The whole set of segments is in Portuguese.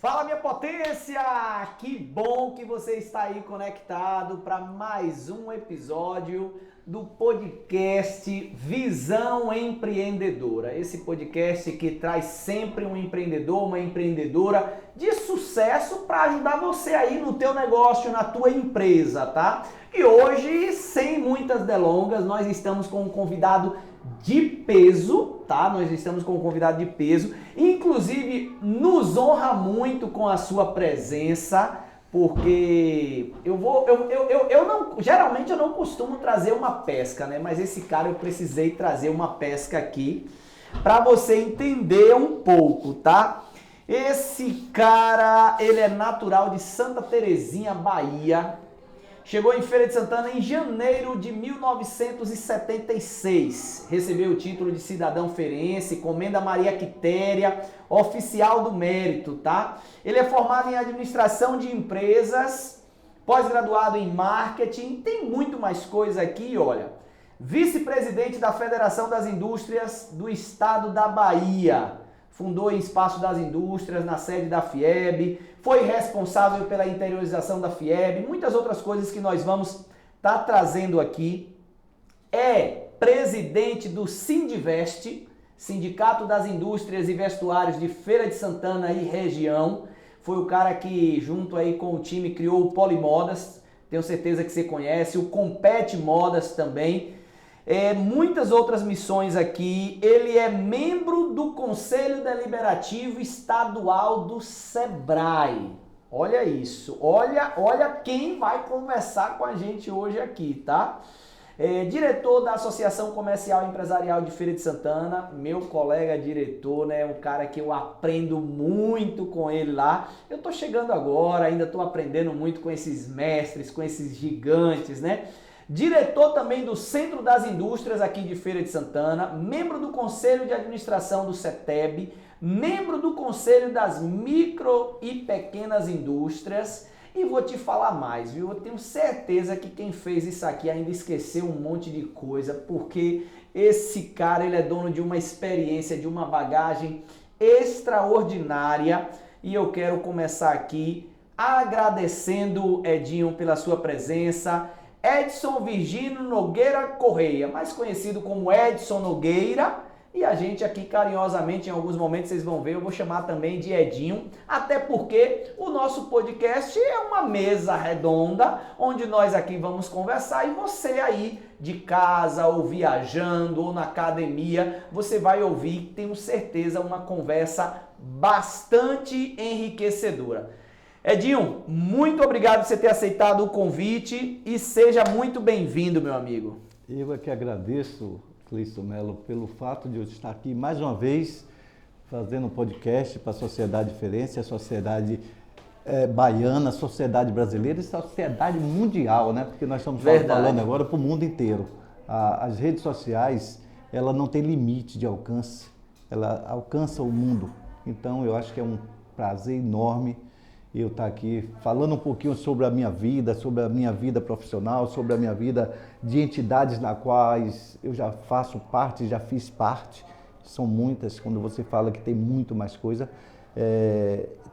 Fala, minha potência! Que bom que você está aí conectado para mais um episódio do podcast Visão Empreendedora. Esse podcast que traz sempre um empreendedor, uma empreendedora de sucesso para ajudar você aí no teu negócio, na tua empresa, tá? E hoje, sem muitas delongas, nós estamos com um convidado de peso, tá? Nós estamos com um convidado de peso, inclusive nos honra muito com a sua presença, porque geralmente eu não costumo trazer uma pesca, né? Mas esse cara eu precisei trazer uma pesca aqui para você entender um pouco, tá? Esse cara, ele é natural de Santa Terezinha, Bahia. Chegou em Feira de Santana em janeiro de 1976. Recebeu o título de cidadão feirense, Comenda Maria Quitéria, oficial do mérito, tá? Ele é formado em administração de empresas, pós-graduado em marketing, tem muito mais coisa aqui, olha. Vice-presidente da Federação das Indústrias do Estado da Bahia. Fundou em Espaço das Indústrias, na sede da FIEB, foi responsável pela interiorização da FIEB, muitas outras coisas que nós vamos estar trazendo aqui. É presidente do Sindivest, Sindicato das Indústrias e Vestuários de Feira de Santana e região. Foi o cara que, junto aí com o time, criou o Polimodas, tenho certeza que você conhece, o Compete Modas também. Muitas outras missões aqui. Ele é membro do Conselho Deliberativo Estadual do Sebrae. Olha isso, olha quem vai conversar com a gente hoje aqui, tá? Diretor da Associação Comercial e Empresarial de Feira de Santana, meu colega diretor, né? Um cara que eu aprendo muito com ele lá. Eu tô chegando agora, ainda tô aprendendo muito com esses mestres, com esses gigantes, né? Diretor também do Centro das Indústrias aqui de Feira de Santana, membro do Conselho de Administração do CETEB, membro do Conselho das Micro e Pequenas Indústrias. E vou te falar mais, viu? Eu tenho certeza que quem fez isso aqui ainda esqueceu um monte de coisa, porque esse cara, ele é dono de uma experiência, de uma bagagem extraordinária. E eu quero começar aqui agradecendo, Edinho, pela sua presença. Edson Virgínio Nogueira Correia, mais conhecido como Edson Nogueira, e a gente aqui carinhosamente, em alguns momentos vocês vão ver, eu vou chamar também de Edinho, até porque o nosso podcast é uma mesa redonda, onde nós aqui vamos conversar e você aí de casa, ou viajando, ou na academia, você vai ouvir, tenho certeza, uma conversa bastante enriquecedora. Edinho, muito obrigado por você ter aceitado o convite e seja muito bem-vindo, meu amigo. Eu é que agradeço, Cleison Melo, pelo fato de eu estar aqui mais uma vez fazendo um podcast para a sociedade feirense, a sociedade baiana, a sociedade brasileira e a sociedade mundial, né? Porque nós estamos falando agora para o mundo inteiro. As redes sociais, ela não tem limite de alcance, ela alcança o mundo. Então, eu acho que é um prazer enorme eu estar aqui falando um pouquinho sobre a minha vida profissional, sobre a minha vida de entidades na quais eu já faço parte, já fiz parte. São muitas, quando você fala que tem muito mais coisa,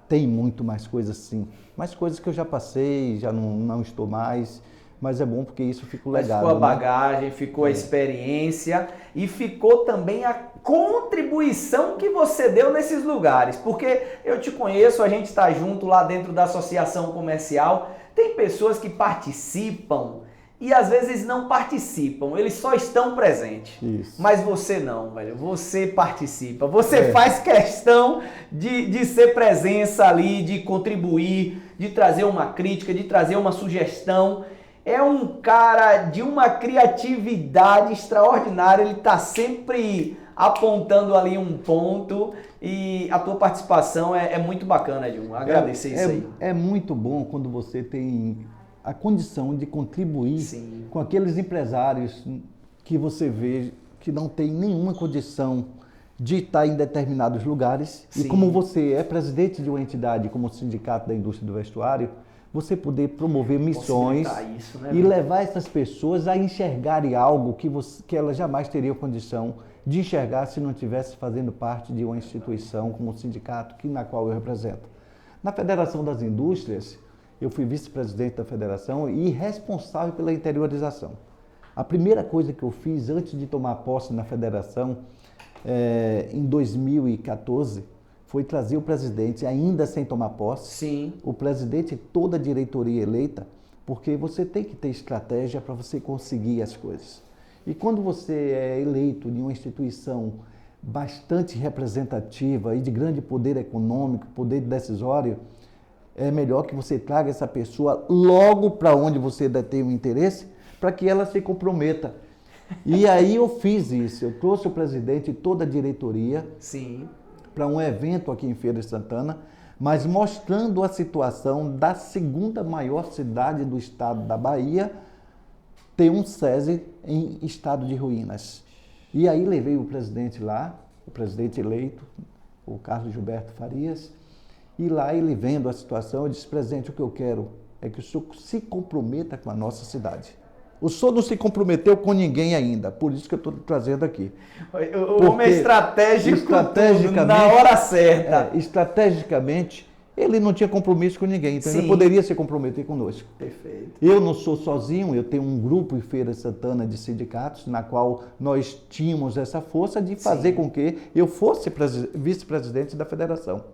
tem muito mais coisas sim. Mais coisas que eu já passei, já não estou mais, mas é bom porque isso fica legal. Ficou a bagagem, ficou a experiência e ficou também a contribuição que você deu nesses lugares, porque eu te conheço, a gente está junto lá dentro da associação comercial, tem pessoas que participam e às vezes não participam, eles só estão presentes. Isso. Mas você não, velho, você participa, você faz questão de ser presença ali, de contribuir, de trazer uma crítica, de trazer uma sugestão. É um cara de uma criatividade extraordinária, ele está sempre apontando ali um ponto e a tua participação é muito bacana, Edinho. Agradecer isso aí. É muito bom quando você tem a condição de contribuir com aqueles empresários que você vê que não tem nenhuma condição de estar em determinados lugares. Sim. E como você é presidente de uma entidade como o Sindicato da Indústria do Vestuário, você poder promover missões isso, né, e levar essas pessoas a enxergarem algo que elas jamais teriam condição de enxergar se não estivesse fazendo parte de uma instituição como o sindicato na qual eu represento. Na Federação das Indústrias, eu fui vice-presidente da federação e responsável pela interiorização. A primeira coisa que eu fiz antes de tomar posse na federação, em 2014, foi trazer o presidente, ainda sem tomar posse, Sim. o presidente e toda a diretoria eleita, porque você tem que ter estratégia para você conseguir as coisas. E quando você é eleito em uma instituição bastante representativa e de grande poder econômico, poder decisório, é melhor que você traga essa pessoa logo para onde você tem o interesse, para que ela se comprometa. E aí eu fiz isso, eu trouxe o presidente e toda a diretoria para um evento aqui em Feira de Santana, mas mostrando a situação da segunda maior cidade do estado da Bahia, ter um SESI em estado de ruínas. E aí levei o presidente lá, o presidente eleito, o Carlos Gilberto Farias, e lá ele vendo a situação, eu disse, presidente, o que eu quero é que o senhor se comprometa com a nossa cidade. O senhor não se comprometeu com ninguém ainda, por isso que eu estou trazendo aqui. O homem é estratégico na hora certa. Estrategicamente, ele não tinha compromisso com ninguém, então Sim. ele poderia se comprometer conosco. Perfeito. Eu não sou sozinho, eu tenho um grupo em Feira de Santana de sindicatos, na qual nós tínhamos essa força de fazer com que eu fosse vice-presidente da federação.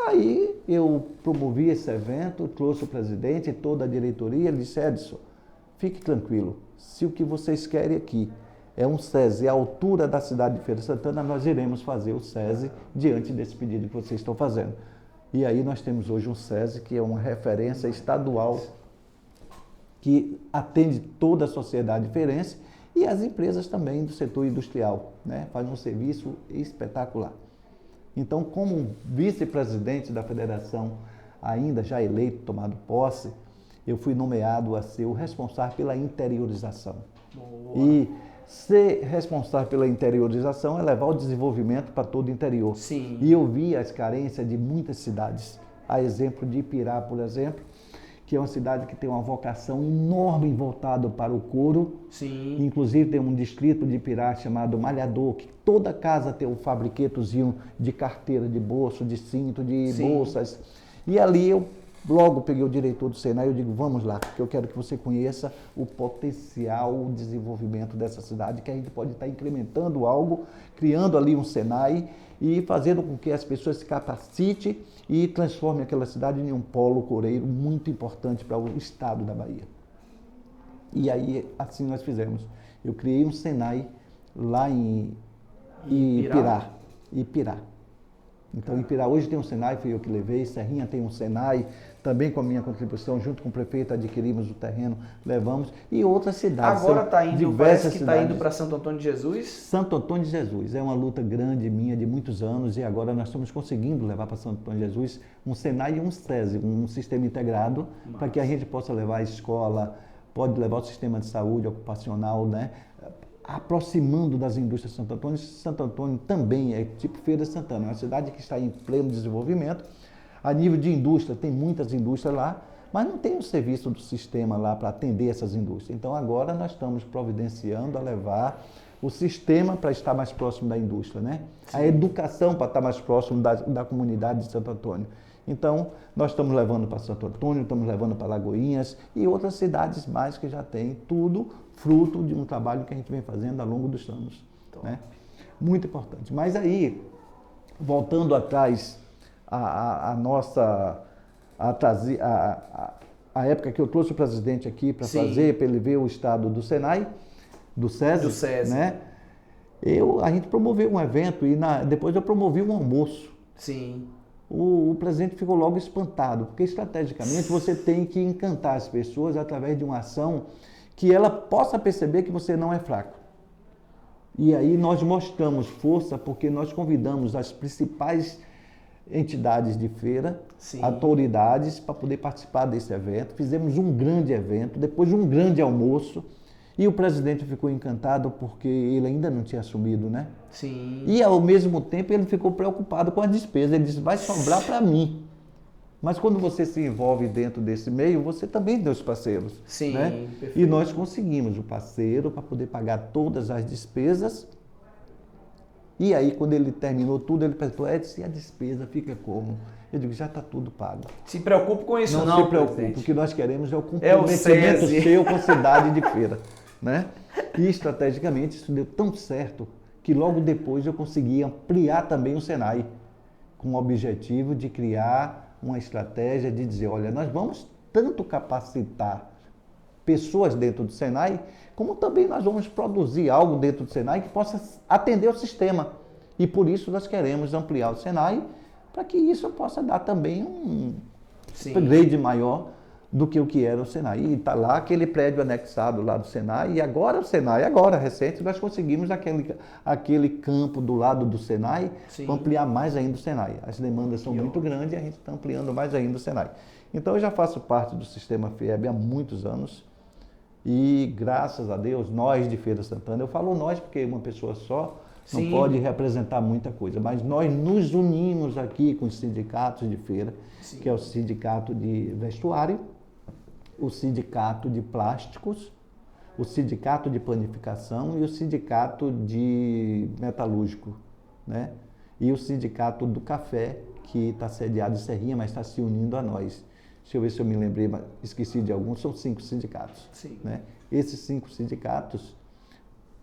Aí eu promovi esse evento, trouxe o presidente e toda a diretoria, ele disse, Edson, fique tranquilo, se o que vocês querem aqui é um SESI à altura da cidade de Feira de Santana, nós iremos fazer o SESI diante desse pedido que vocês estão fazendo. E aí nós temos hoje um SESI que é uma referência estadual que atende toda a sociedade feirense e as empresas também do setor industrial, né? Faz um serviço espetacular. Então, como vice-presidente da federação, ainda já eleito, tomado posse, eu fui nomeado a ser o responsável pela interiorização. Boa. E ser responsável pela interiorização é levar o desenvolvimento para todo o interior. Sim. E eu vi as carências de muitas cidades. A exemplo de Ipirá, por exemplo, que é uma cidade que tem uma vocação enorme voltada para o couro. Sim. Inclusive tem um distrito de Ipirá chamado Malhador, que toda casa tem um fabriquetozinho de carteira, de bolso, de cinto, de bolsas. E ali eu logo peguei o diretor do Senai e eu digo, vamos lá, porque eu quero que você conheça o potencial, o desenvolvimento dessa cidade, que a gente pode estar incrementando algo, criando ali um Senai e fazendo com que as pessoas se capacitem e transformem aquela cidade em um polo coureiro muito importante para o estado da Bahia. E aí, assim nós fizemos. Eu criei um Senai lá em Ipirá. Então, Ipirá hoje tem um Senai, fui eu que levei, Serrinha tem um Senai, também com a minha contribuição, junto com o prefeito, adquirimos o terreno, levamos, e outras cidades. Agora está indo, parece que está indo para Santo Antônio de Jesus? Santo Antônio de Jesus, é uma luta grande minha, de muitos anos, e agora nós estamos conseguindo levar para Santo Antônio de Jesus um Senai e um SESI, um sistema integrado, para que a gente possa levar a escola, pode levar o sistema de saúde ocupacional, né? Aproximando das indústrias de Santo Antônio. Santo Antônio também é tipo Feira de Santana, é uma cidade que está em pleno desenvolvimento. A nível de indústria, tem muitas indústrias lá, mas não tem um serviço do sistema lá para atender essas indústrias. Então agora nós estamos providenciando a levar o sistema para estar mais próximo da indústria, né? Sim. A educação para estar mais próximo da comunidade de Santo Antônio. Então, nós estamos levando para Santo Antônio, estamos levando para Lagoinhas e outras cidades mais que já têm tudo fruto de um trabalho que a gente vem fazendo ao longo dos anos. Né? Muito importante. Mas aí, voltando atrás, a época que eu trouxe o presidente aqui para fazer, para ele ver o estado do Senai, do SESI. Né? A gente promoveu um evento e depois eu promovi um almoço. Sim. O presidente ficou logo espantado, porque estrategicamente você tem que encantar as pessoas através de uma ação que ela possa perceber que você não é fraco. E aí nós mostramos força porque nós convidamos as principais entidades de feira, autoridades, para poder participar desse evento. Fizemos um grande evento, depois de um grande almoço, e o presidente ficou encantado porque ele ainda não tinha assumido, né? Sim. E ao mesmo tempo ele ficou preocupado com a despesa. Ele disse, vai sobrar para mim. Mas quando você se envolve dentro desse meio, você também tem os parceiros. Sim, né? perfeito. E nós conseguimos o parceiro para poder pagar todas as despesas E aí, quando ele terminou tudo, ele perguntou, Edson, e a despesa fica como? Eu digo, já está tudo pago. Se preocupe com isso não se preocupe, o que nós queremos é o comprometimento seu com a cidade de Feira. Né? E estrategicamente isso deu tão certo que logo depois eu consegui ampliar também o Senai, com o objetivo de criar uma estratégia de dizer, olha, nós vamos tanto capacitar pessoas dentro do Senai, como também nós vamos produzir algo dentro do Senai que possa atender o sistema. E por isso nós queremos ampliar o Senai, para que isso possa dar também um upgrade maior do que o que era o Senai. E está lá aquele prédio anexado lá do Senai, e agora o Senai, recente, nós conseguimos aquele campo do lado do Senai, para ampliar mais ainda o Senai. As demandas são muito grandes e a gente está ampliando mais ainda o Senai. Então eu já faço parte do sistema FIEB há muitos anos, e graças a Deus, nós de Feira Santana, eu falo nós porque uma pessoa só não pode representar muita coisa, mas nós nos unimos aqui com os sindicatos de feira, que é o sindicato de vestuário, o sindicato de plásticos, o sindicato de panificação e o sindicato de metalúrgico, né? E o sindicato do café, que está sediado em Serrinha, mas está se unindo a nós. Deixa eu ver se eu me lembrei, mas esqueci de alguns, são 5 sindicatos. Né? Esses 5 sindicatos,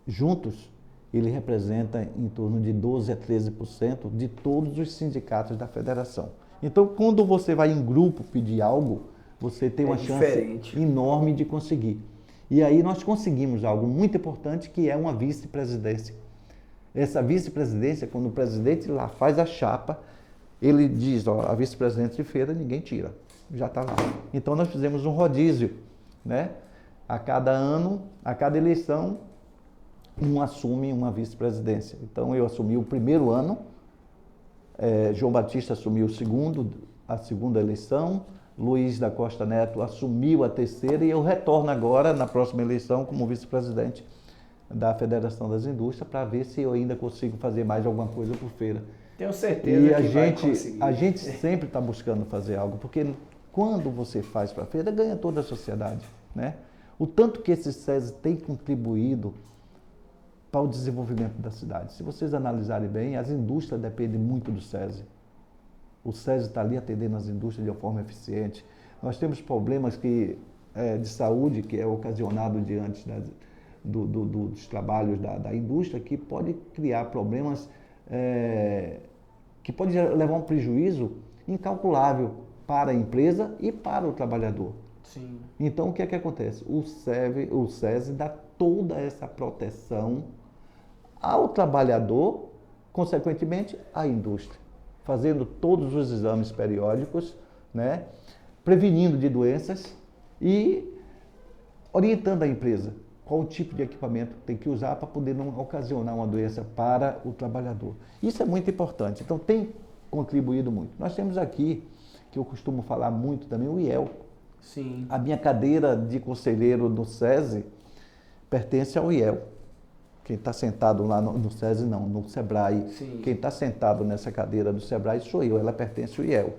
juntos, ele representa em torno de 12% a 13% de todos os sindicatos da federação. Então, quando você vai em grupo pedir algo, você tem uma chance enorme de conseguir. E aí nós conseguimos algo muito importante, que é uma vice-presidência. Essa vice-presidência, quando o presidente lá faz a chapa, ele diz, ó, a vice-presidente de feira ninguém tira, já está lá. Então nós fizemos um rodízio, né? A cada ano, a cada eleição, um assume uma vice-presidência. Então eu assumi o primeiro ano, João Batista assumiu a segunda eleição, Luiz da Costa Neto assumiu a terceira, e eu retorno agora, na próxima eleição, como vice-presidente da Federação das Indústrias, para ver se eu ainda consigo fazer mais alguma coisa por feira. Tenho certeza que vai conseguir. A gente sempre está buscando fazer algo, porque quando você faz para a feira, ganha toda a sociedade, né? O tanto que esse SESI tem contribuído para o desenvolvimento da cidade. Se vocês analisarem bem, as indústrias dependem muito do SESI. O SESI está ali atendendo as indústrias de uma forma eficiente. Nós temos problemas de saúde que é ocasionado diante dos trabalhos da indústria, que pode criar problemas, que pode levar um prejuízo incalculável para a empresa e para o trabalhador. Então, o que é que acontece? O SESI dá toda essa proteção ao trabalhador, consequentemente, à indústria, fazendo todos os exames periódicos, né, prevenindo de doenças e orientando a empresa qual o tipo de equipamento tem que usar para poder não ocasionar uma doença para o trabalhador. Isso é muito importante, então tem contribuído muito. Nós temos aqui, que eu costumo falar muito também, o IEL. A minha cadeira de conselheiro do SESI pertence ao IEL. Quem está sentado lá no SESI, não, no SEBRAE. Quem está sentado nessa cadeira do SEBRAE sou eu, ela pertence ao IEL.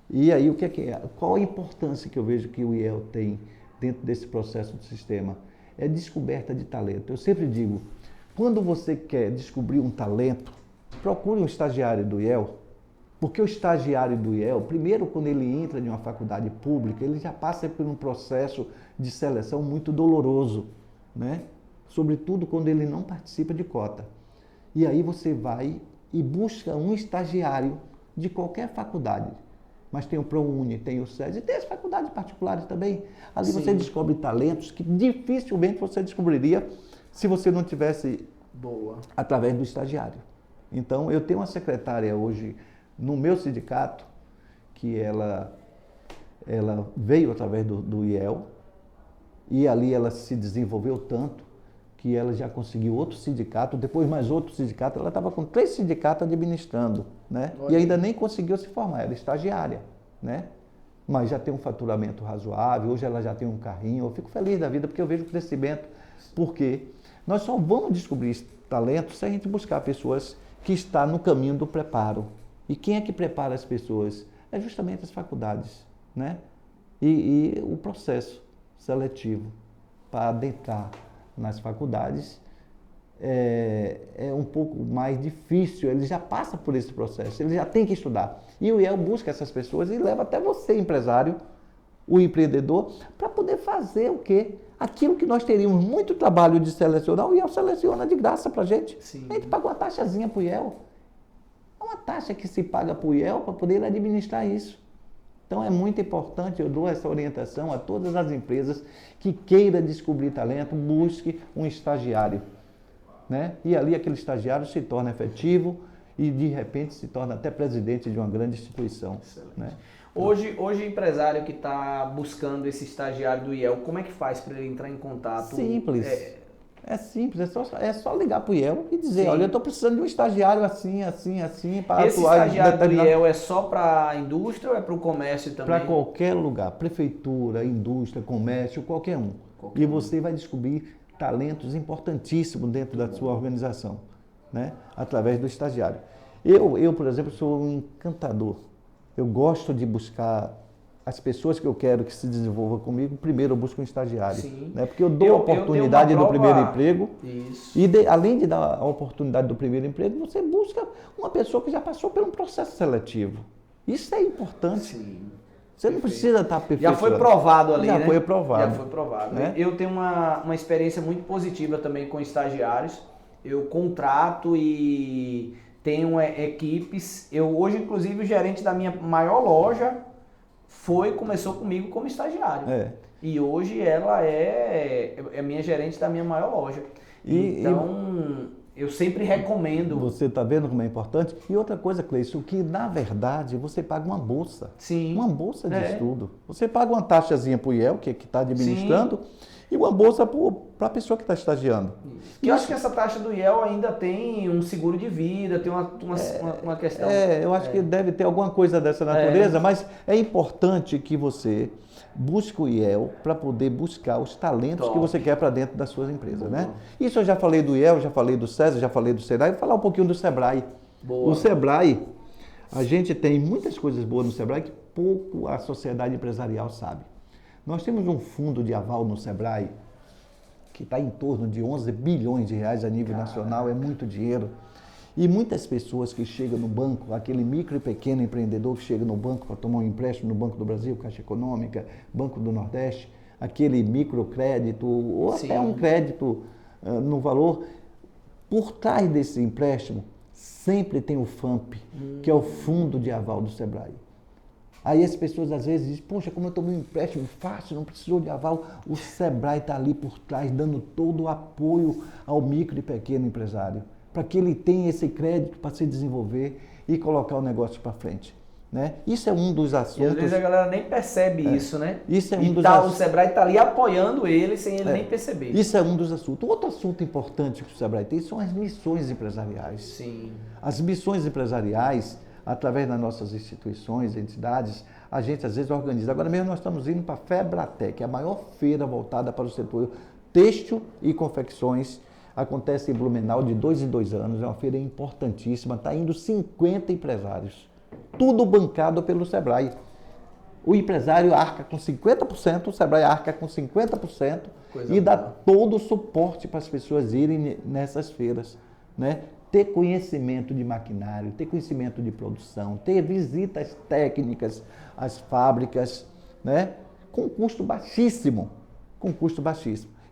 E aí, o que é? Qual a importância que eu vejo que o IEL tem dentro desse processo do sistema? É descoberta de talento. Eu sempre digo, quando você quer descobrir um talento, procure um estagiário do IEL, porque o estagiário do IEL, primeiro, quando ele entra em uma faculdade pública, ele já passa por um processo de seleção muito doloroso, né? Sobretudo quando ele não participa de cota. E aí você vai e busca um estagiário de qualquer faculdade. Mas tem o ProUni, tem o SESI, e tem as faculdades particulares também. Ali você descobre talentos que dificilmente você descobriria se você não tivesse através do estagiário. Então, eu tenho uma secretária hoje no meu sindicato, que ela veio através do IEL, e ali ela se desenvolveu tanto que ela já conseguiu outro sindicato, depois mais outro sindicato, ela estava com 3 sindicatos administrando, né? E ainda nem conseguiu se formar, era estagiária, né? Mas já tem um faturamento razoável, hoje ela já tem um carrinho, eu fico feliz da vida porque eu vejo o crescimento, porque nós só vamos descobrir esse talento se a gente buscar pessoas que estão no caminho do preparo. E quem é que prepara as pessoas? É justamente as faculdades, né? E o processo seletivo para adentrar nas faculdades é um pouco mais difícil, ele já passa por esse processo, ele já tem que estudar. E o IEL busca essas pessoas e leva até você, empresário, o empreendedor, para poder fazer o quê? Aquilo que nós teríamos muito trabalho de selecionar, o IEL seleciona de graça para a gente. Sim. A gente paga uma taxazinha para o IEL. É uma taxa que se paga para o IEL para poder administrar isso. Então é muito importante, eu dou essa orientação a todas as empresas que queiram descobrir talento, busque um estagiário. Né? E ali aquele estagiário se torna efetivo e de repente se torna até presidente de uma grande instituição. Né? Hoje o empresário que está buscando esse estagiário do IEL, como é que faz para ele entrar em contato? Simples. É simples, é só ligar para o IEL e dizer, Sim. olha, eu estou precisando de um estagiário assim, para Esse atuar. estagiário do IEL é só para a indústria ou é para o comércio também? Para qualquer lugar, prefeitura, indústria, comércio, qualquer um. E você vai descobrir talentos importantíssimos dentro da sua organização, né? Através do estagiário. Eu, por exemplo, sou um encantador. Eu gosto de buscar as pessoas que eu quero que se desenvolvam comigo. Primeiro eu busco um estagiário, né? Porque eu dou a oportunidade do primeiro emprego. Isso. E além de dar a oportunidade do primeiro emprego, você busca uma pessoa que já passou por um processo seletivo. Isso é importante. Sim. Você não precisa estar perfeito. Já foi provado ali, né? Já foi aprovado. Já foi provado. Né? Eu tenho uma experiência muito positiva também com estagiários. Eu contrato e tenho equipes. Hoje, inclusive, o gerente da minha maior loja começou comigo como estagiário. E hoje ela é minha gerente da minha maior loja. Eu sempre recomendo. Você está vendo como é importante? E outra coisa, Cleison, que na verdade você paga uma bolsa. Sim. Uma bolsa de estudo. Você paga uma taxazinha para o IEL, que está administrando, e uma bolsa para a pessoa que está estagiando. Eu acho que essa taxa do IEL ainda tem um seguro de vida, tem uma questão. Eu acho que deve ter alguma coisa dessa natureza, mas é importante que você busque o IEL para poder buscar os talentos que você quer para dentro das suas empresas, né? Isso eu já falei do IEL, já falei do SESA, já falei do Senai, vou falar um pouquinho do Sebrae. Boa. O Sebrae, a gente tem muitas coisas boas no Sebrae que pouco a sociedade empresarial sabe. Nós temos um fundo de aval no Sebrae que está em torno de 11 bilhões de reais a nível nacional, é muito dinheiro. E muitas pessoas que chegam no banco, aquele micro e pequeno empreendedor que chega no banco para tomar um empréstimo no Banco do Brasil, Caixa Econômica, Banco do Nordeste, aquele microcrédito ou até um crédito no valor, por trás desse empréstimo sempre tem o FAMP, que é o Fundo de Aval do Sebrae. Aí as pessoas às vezes dizem, poxa, como eu tomei um empréstimo fácil, não precisou de aval, o Sebrae está ali por trás, dando todo o apoio ao micro e pequeno empresário, para que ele tenha esse crédito para se desenvolver e colocar o negócio para frente. Né? Isso é um dos assuntos... E às vezes a galera nem percebe isso, né? Isso é um dos assuntos. O Sebrae está ali apoiando ele sem ele nem perceber. Isso é um dos assuntos. Outro assunto importante que o Sebrae tem são as missões empresariais. Sim. As missões empresariais, através das nossas instituições, entidades, a gente às vezes organiza. Agora mesmo nós estamos indo para a Febratec, a maior feira voltada para o setor têxtil e confecções. Acontece em Blumenau de 2 em 2 anos, é uma feira importantíssima, está indo 50 empresários, tudo bancado pelo Sebrae. O empresário arca com 50%, o Sebrae arca com 50% e dá todo o suporte para as pessoas irem nessas feiras, né? Ter conhecimento de maquinário, ter conhecimento de produção, ter visitas técnicas às fábricas, né? Com custo baixíssimo,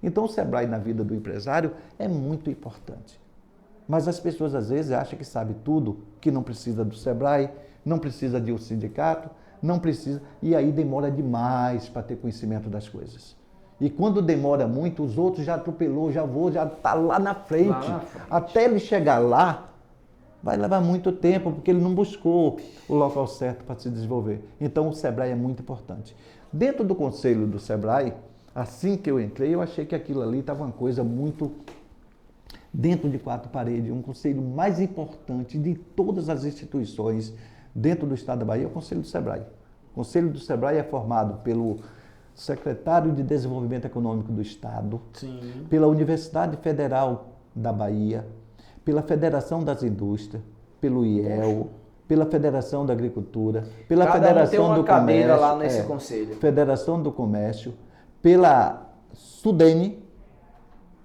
Então o Sebrae na vida do empresário é muito importante. Mas as pessoas às vezes acham que sabe tudo, que não precisa do Sebrae, não precisa de um sindicato, não precisa, e aí demora demais para ter conhecimento das coisas. E quando demora muito, os outros já atropelou, já está lá na frente. Até ele chegar lá, vai levar muito tempo, porque ele não buscou o local certo para se desenvolver. Então o Sebrae é muito importante. Dentro do conselho do Sebrae, assim que eu entrei, eu achei que aquilo ali estava uma coisa muito dentro de 4 paredes, um conselho mais importante de todas as instituições dentro do estado da Bahia é o Conselho do Sebrae. O Conselho do Sebrae é formado pelo secretário de Desenvolvimento Econômico do Estado, pela Universidade Federal da Bahia, pela Federação das Indústrias, pelo IEL, pela Federação da Agricultura, pela Federação do Comércio, lá nesse conselho. Federação do Comércio, pela Sudene,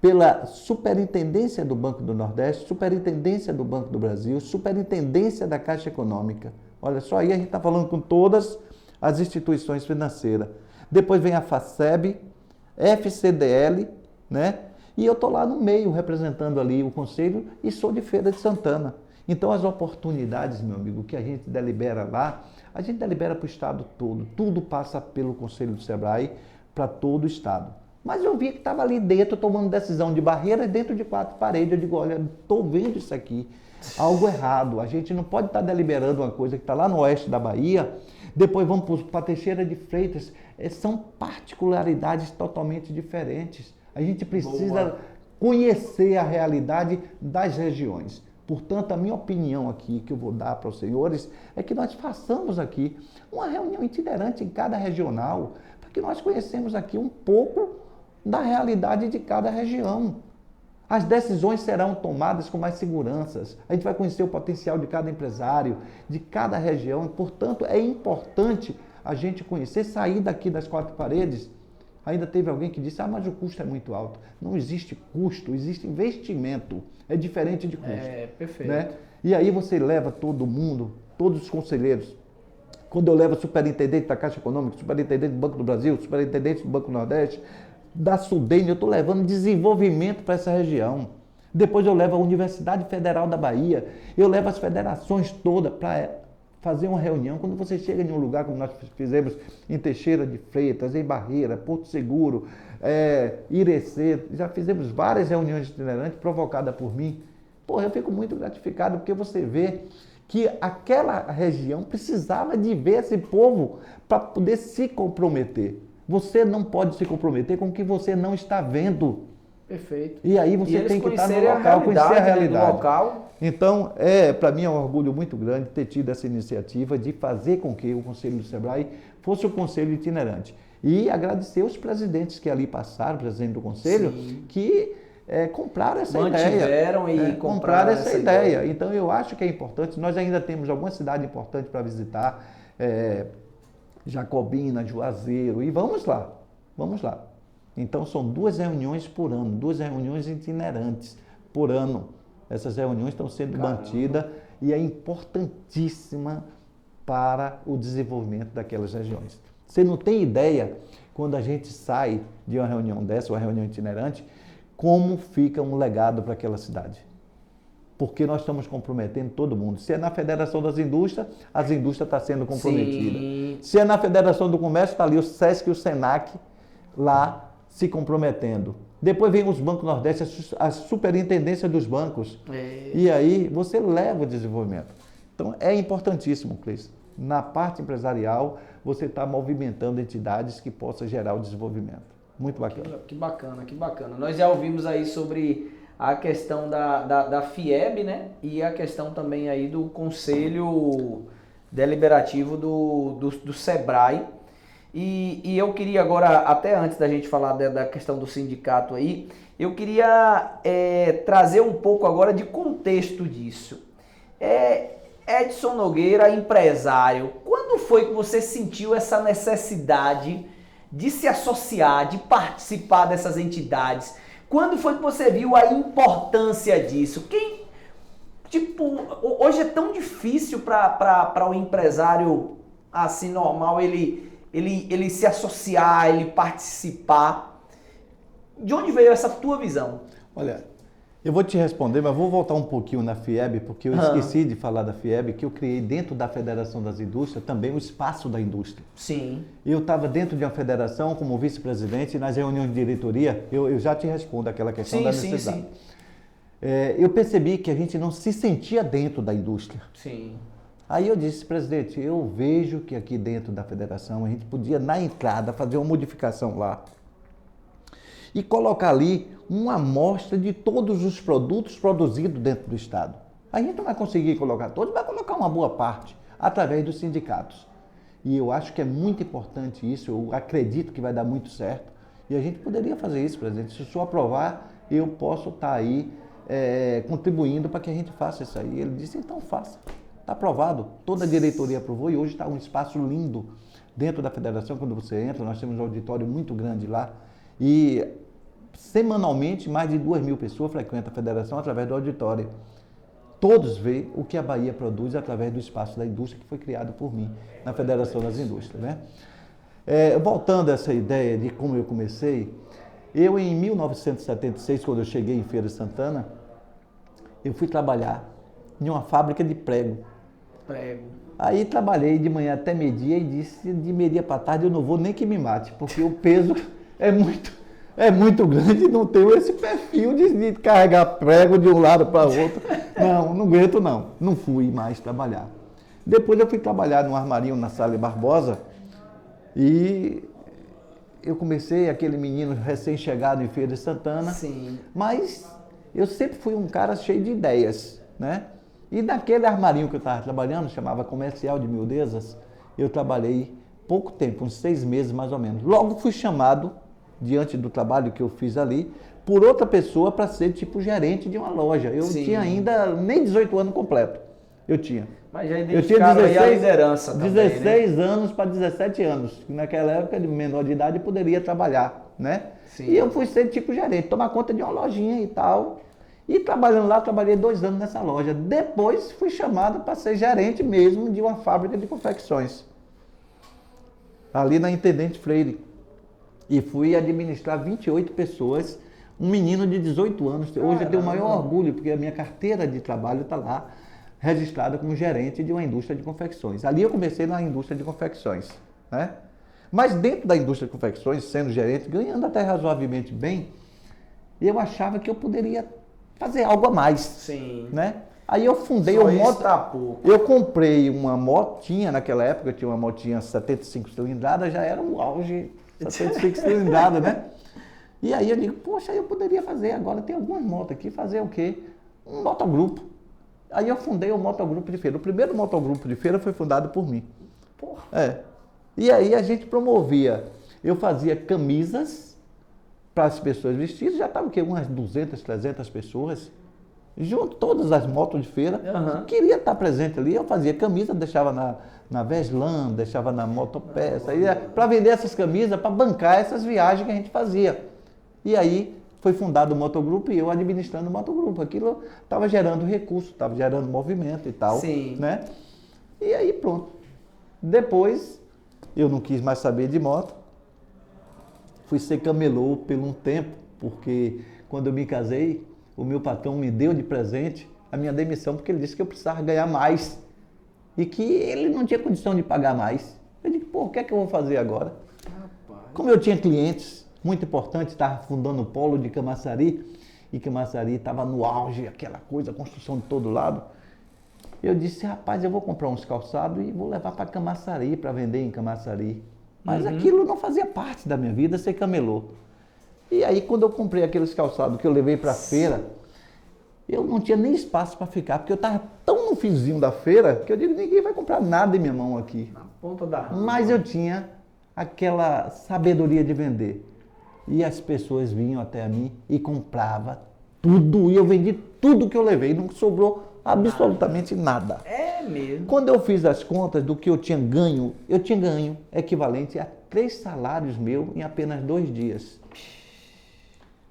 pela Superintendência do Banco do Nordeste, Superintendência do Banco do Brasil, Superintendência da Caixa Econômica. Olha só, aí a gente está falando com todas as instituições financeiras. Depois vem a FACEB, FCDL, né? E eu estou lá no meio, representando ali o Conselho e sou de Feira de Santana. Então, as oportunidades, meu amigo, que a gente delibera lá, a gente delibera para o Estado todo. Tudo passa pelo Conselho do Sebrae para todo o Estado. Mas eu vi que estava ali dentro, tomando decisão de barreira dentro de 4 paredes. Eu digo, olha, estou vendo isso aqui, algo errado. A gente não pode estar deliberando uma coisa que está lá no oeste da Bahia, depois vamos para Teixeira de Freitas. São particularidades totalmente diferentes. A gente precisa conhecer a realidade das regiões. Portanto, a minha opinião aqui, que eu vou dar para os senhores, é que nós façamos aqui uma reunião itinerante em cada regional, para que nós conhecemos aqui um pouco da realidade de cada região. As decisões serão tomadas com mais seguranças. A gente vai conhecer o potencial de cada empresário, de cada região. Portanto, é importante a gente conhecer, sair daqui das 4 paredes. Ainda teve alguém que disse, mas o custo é muito alto. Não existe custo, existe investimento. É diferente de custo. É, perfeito. Né? E aí você leva todo mundo, todos os conselheiros. Quando eu levo o superintendente da Caixa Econômica, superintendente do Banco do Brasil, superintendente do Banco do Nordeste, da Sudene, eu estou levando desenvolvimento para essa região. Depois eu levo a Universidade Federal da Bahia, eu levo as federações todas para fazer uma reunião. Quando você chega em um lugar como nós fizemos em Teixeira de Freitas, em Barreira, Porto Seguro, Irecê, já fizemos várias reuniões itinerantes provocadas por mim. Pô, eu fico muito gratificado porque você vê que aquela região precisava de ver esse povo para poder se comprometer. Você não pode se comprometer com o que você não está vendo. Perfeito. E aí você tem que estar no local, conhecer a realidade. Do local. Então, para mim é um orgulho muito grande ter tido essa iniciativa de fazer com que o Conselho do Sebrae fosse o Conselho itinerante. E agradecer os presidentes que ali passaram, presidente do Conselho, Sim. que compraram essa Mantiveram ideia. E compraram essa ideia. Então, eu acho que é importante. Nós ainda temos alguma cidade importante para visitar. Jacobina, Juazeiro, e vamos lá. Então, são 2 reuniões por ano, 2 reuniões itinerantes por ano. Essas reuniões estão sendo mantidas e é importantíssima para o desenvolvimento daquelas regiões. Você não tem ideia, quando a gente sai de uma reunião dessa, uma reunião itinerante, como fica um legado para aquela cidade. Porque nós estamos comprometendo todo mundo. Se é na Federação das Indústrias, as indústrias estão sendo comprometidas. Sim. Se é na Federação do Comércio, está ali o SESC e o SENAC lá se comprometendo. Depois vem os bancos Nordeste, a superintendência dos bancos. E aí você leva o desenvolvimento. Então é importantíssimo, Cleiton. Na parte empresarial, você está movimentando entidades que possam gerar o desenvolvimento. Muito bacana. Que bacana, que bacana. Nós já ouvimos aí sobre a questão da FIEB, né? E a questão também aí do Conselho Deliberativo do Sebrae. E eu queria agora, até antes da gente falar da questão do sindicato aí, eu queria trazer um pouco agora de contexto disso. Edson Nogueira, empresário, quando foi que você sentiu essa necessidade de se associar, de participar dessas entidades? Quando foi que você viu a importância disso? Hoje é tão difícil para o empresário assim normal ele se associar, ele participar. De onde veio essa tua visão? Olha, eu vou te responder, mas vou voltar um pouquinho na FIEB, porque eu esqueci de falar da FIEB, que eu criei dentro da Federação das Indústrias também o espaço da indústria. Sim. Eu estava dentro de uma federação como vice-presidente, e nas reuniões de diretoria, eu já te respondo aquela questão da necessidade. Sim. Eu percebi que a gente não se sentia dentro da indústria. Sim. Aí eu disse, presidente, eu vejo que aqui dentro da federação a gente podia, na entrada, fazer uma modificação lá e colocar ali uma amostra de todos os produtos produzidos dentro do Estado. A gente não vai conseguir colocar todos, vai colocar uma boa parte através dos sindicatos. E eu acho que é muito importante isso, eu acredito que vai dar muito certo. E a gente poderia fazer isso, presidente. Se o senhor aprovar, eu posso estar aí contribuindo para que a gente faça isso aí. Ele disse, então faça. Está aprovado, toda a diretoria aprovou e hoje está um espaço lindo dentro da federação. Quando você entra, nós temos um auditório muito grande lá e semanalmente, mais de 2.000 pessoas frequentam a federação através do auditório. Todos veem o que a Bahia produz através do espaço da indústria que foi criado por mim na Federação das Indústrias, né? Voltando a essa ideia de como eu comecei, eu em 1976, quando eu cheguei em Feira de Santana, eu fui trabalhar em uma fábrica de prego. Aí trabalhei de manhã até meio-dia e disse, de meio-dia para tarde eu não vou nem que me mate, porque o peso é muito grande e não tenho esse perfil de carregar prego de um lado para o outro. Não aguento não. Não fui mais trabalhar. Depois eu fui trabalhar no armarinho na Sala Barbosa e eu comecei, aquele menino recém-chegado em Feira de Santana. Sim. Mas eu sempre fui um cara cheio de ideias, né? E naquele armarinho que eu estava trabalhando, chamava Comercial de Mildezas, eu trabalhei pouco tempo, uns 6 meses mais ou menos. Logo fui chamado, diante do trabalho que eu fiz ali, por outra pessoa para ser tipo gerente de uma loja. Eu Sim. tinha ainda nem 18 anos completo. Eu tinha. Mas já identificaram aí a liderança também, 16 anos para 17 anos. Naquela época, de menor de idade, poderia trabalhar, né? Sim. E eu fui ser tipo gerente, tomar conta de uma lojinha e tal. E trabalhando lá, trabalhei 2 anos nessa loja. Depois fui chamado para ser gerente mesmo de uma fábrica de confecções. Ali na Intendente Freire. E fui administrar 28 pessoas, um menino de 18 anos. Hoje eu tenho o maior orgulho, porque a minha carteira de trabalho está lá, registrada como gerente de uma indústria de confecções. Ali eu comecei na indústria de confecções, né? Mas dentro da indústria de confecções, sendo gerente, ganhando até razoavelmente bem, eu achava que eu poderia fazer algo a mais. Sim. Né? Aí eu fundei eu comprei uma motinha, naquela época eu tinha uma motinha 75 cilindradas, já era um auge 75 cilindradas, né? E aí eu digo, poxa, eu poderia fazer, agora tem algumas motos aqui, fazer o quê? Um motogrupo. Aí eu fundei o motogrupo de feira. O primeiro motogrupo de feira foi fundado por mim. Porra. E aí a gente promovia, eu fazia camisas para as pessoas vestidas, já estava o quê? Umas 200, 300 pessoas, junto todas as motos de feira, queria estar presente ali, eu fazia camisa, deixava na Veslan, deixava na Motopeça, para vender essas camisas, para bancar essas viagens que a gente fazia. E aí foi fundado o motogrupo e eu administrando o motogrupo. Aquilo estava gerando recurso, estava gerando movimento e tal. Sim. Né? E aí pronto. Depois eu não quis mais saber de moto. Fui ser camelô por um tempo, porque quando eu me casei, o meu patrão me deu de presente a minha demissão, porque ele disse que eu precisava ganhar mais e que ele não tinha condição de pagar mais. Eu disse, pô, o que é que eu vou fazer agora? Rapaz. Como eu tinha clientes muito importantes, estava fundando o polo de Camaçari, e Camaçari estava no auge, aquela coisa, construção de todo lado. Eu disse, rapaz, eu vou comprar uns calçados e vou levar para Camaçari, para vender em Camaçari. Mas aquilo não fazia parte da minha vida, ser camelô. E aí, quando eu comprei aqueles calçados que eu levei para a feira, eu não tinha nem espaço para ficar, porque eu estava tão no finzinho da feira, que eu digo, ninguém vai comprar nada em minha mão aqui. Na ponta da rua. Mas eu tinha aquela sabedoria de vender. E as pessoas vinham até a mim e compravam tudo. E eu vendi tudo que eu levei, não sobrou absolutamente nada. É mesmo. Quando eu fiz as contas do que eu tinha ganho equivalente a 3 salários meus em apenas 2 dias.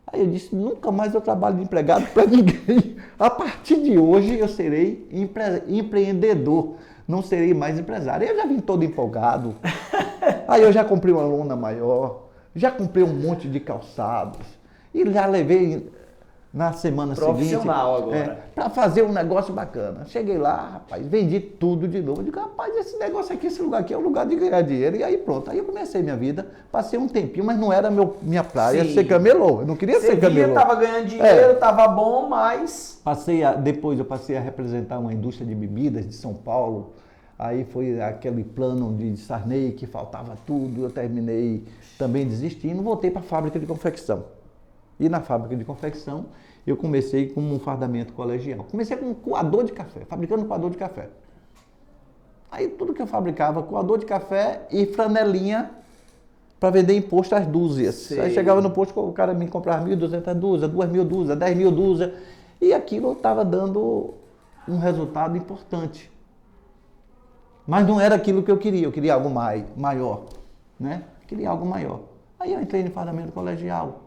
Aí eu disse, nunca mais eu trabalho de empregado para ninguém. A partir de hoje eu serei empreendedor, não serei mais empresário. Eu já vim todo empolgado. Aí eu já comprei uma lona maior, já comprei um monte de calçados e já levei na semana seguinte. Profissional agora. Para fazer um negócio bacana. Cheguei lá, rapaz, vendi tudo de novo. Eu digo, rapaz, esse negócio aqui, esse lugar aqui é o lugar de ganhar dinheiro. E aí pronto, aí eu comecei minha vida, passei um tempinho, mas não era minha praia ser camelô. Eu não queria ser camelô. Estava ganhando dinheiro, estava bom, mas... Depois eu passei a representar uma indústria de bebidas de São Paulo. Aí foi aquele plano de Sarney que faltava tudo. Eu terminei também desistindo, voltei para a fábrica de confecção. E na fábrica de confecção, eu comecei com um fardamento colegial. Comecei com um coador de café, fabricando coador de café. Aí tudo que eu fabricava, coador de café e franelinha para vender em posto às dúzias. Sei. Aí chegava no posto, o cara me comprava 1.200 dúzias, 2.000 dúzias, 10.000 dúzias. E aquilo estava dando um resultado importante. Mas não era aquilo que eu queria algo maior, né? Queria algo maior. Aí eu entrei no fardamento colegial.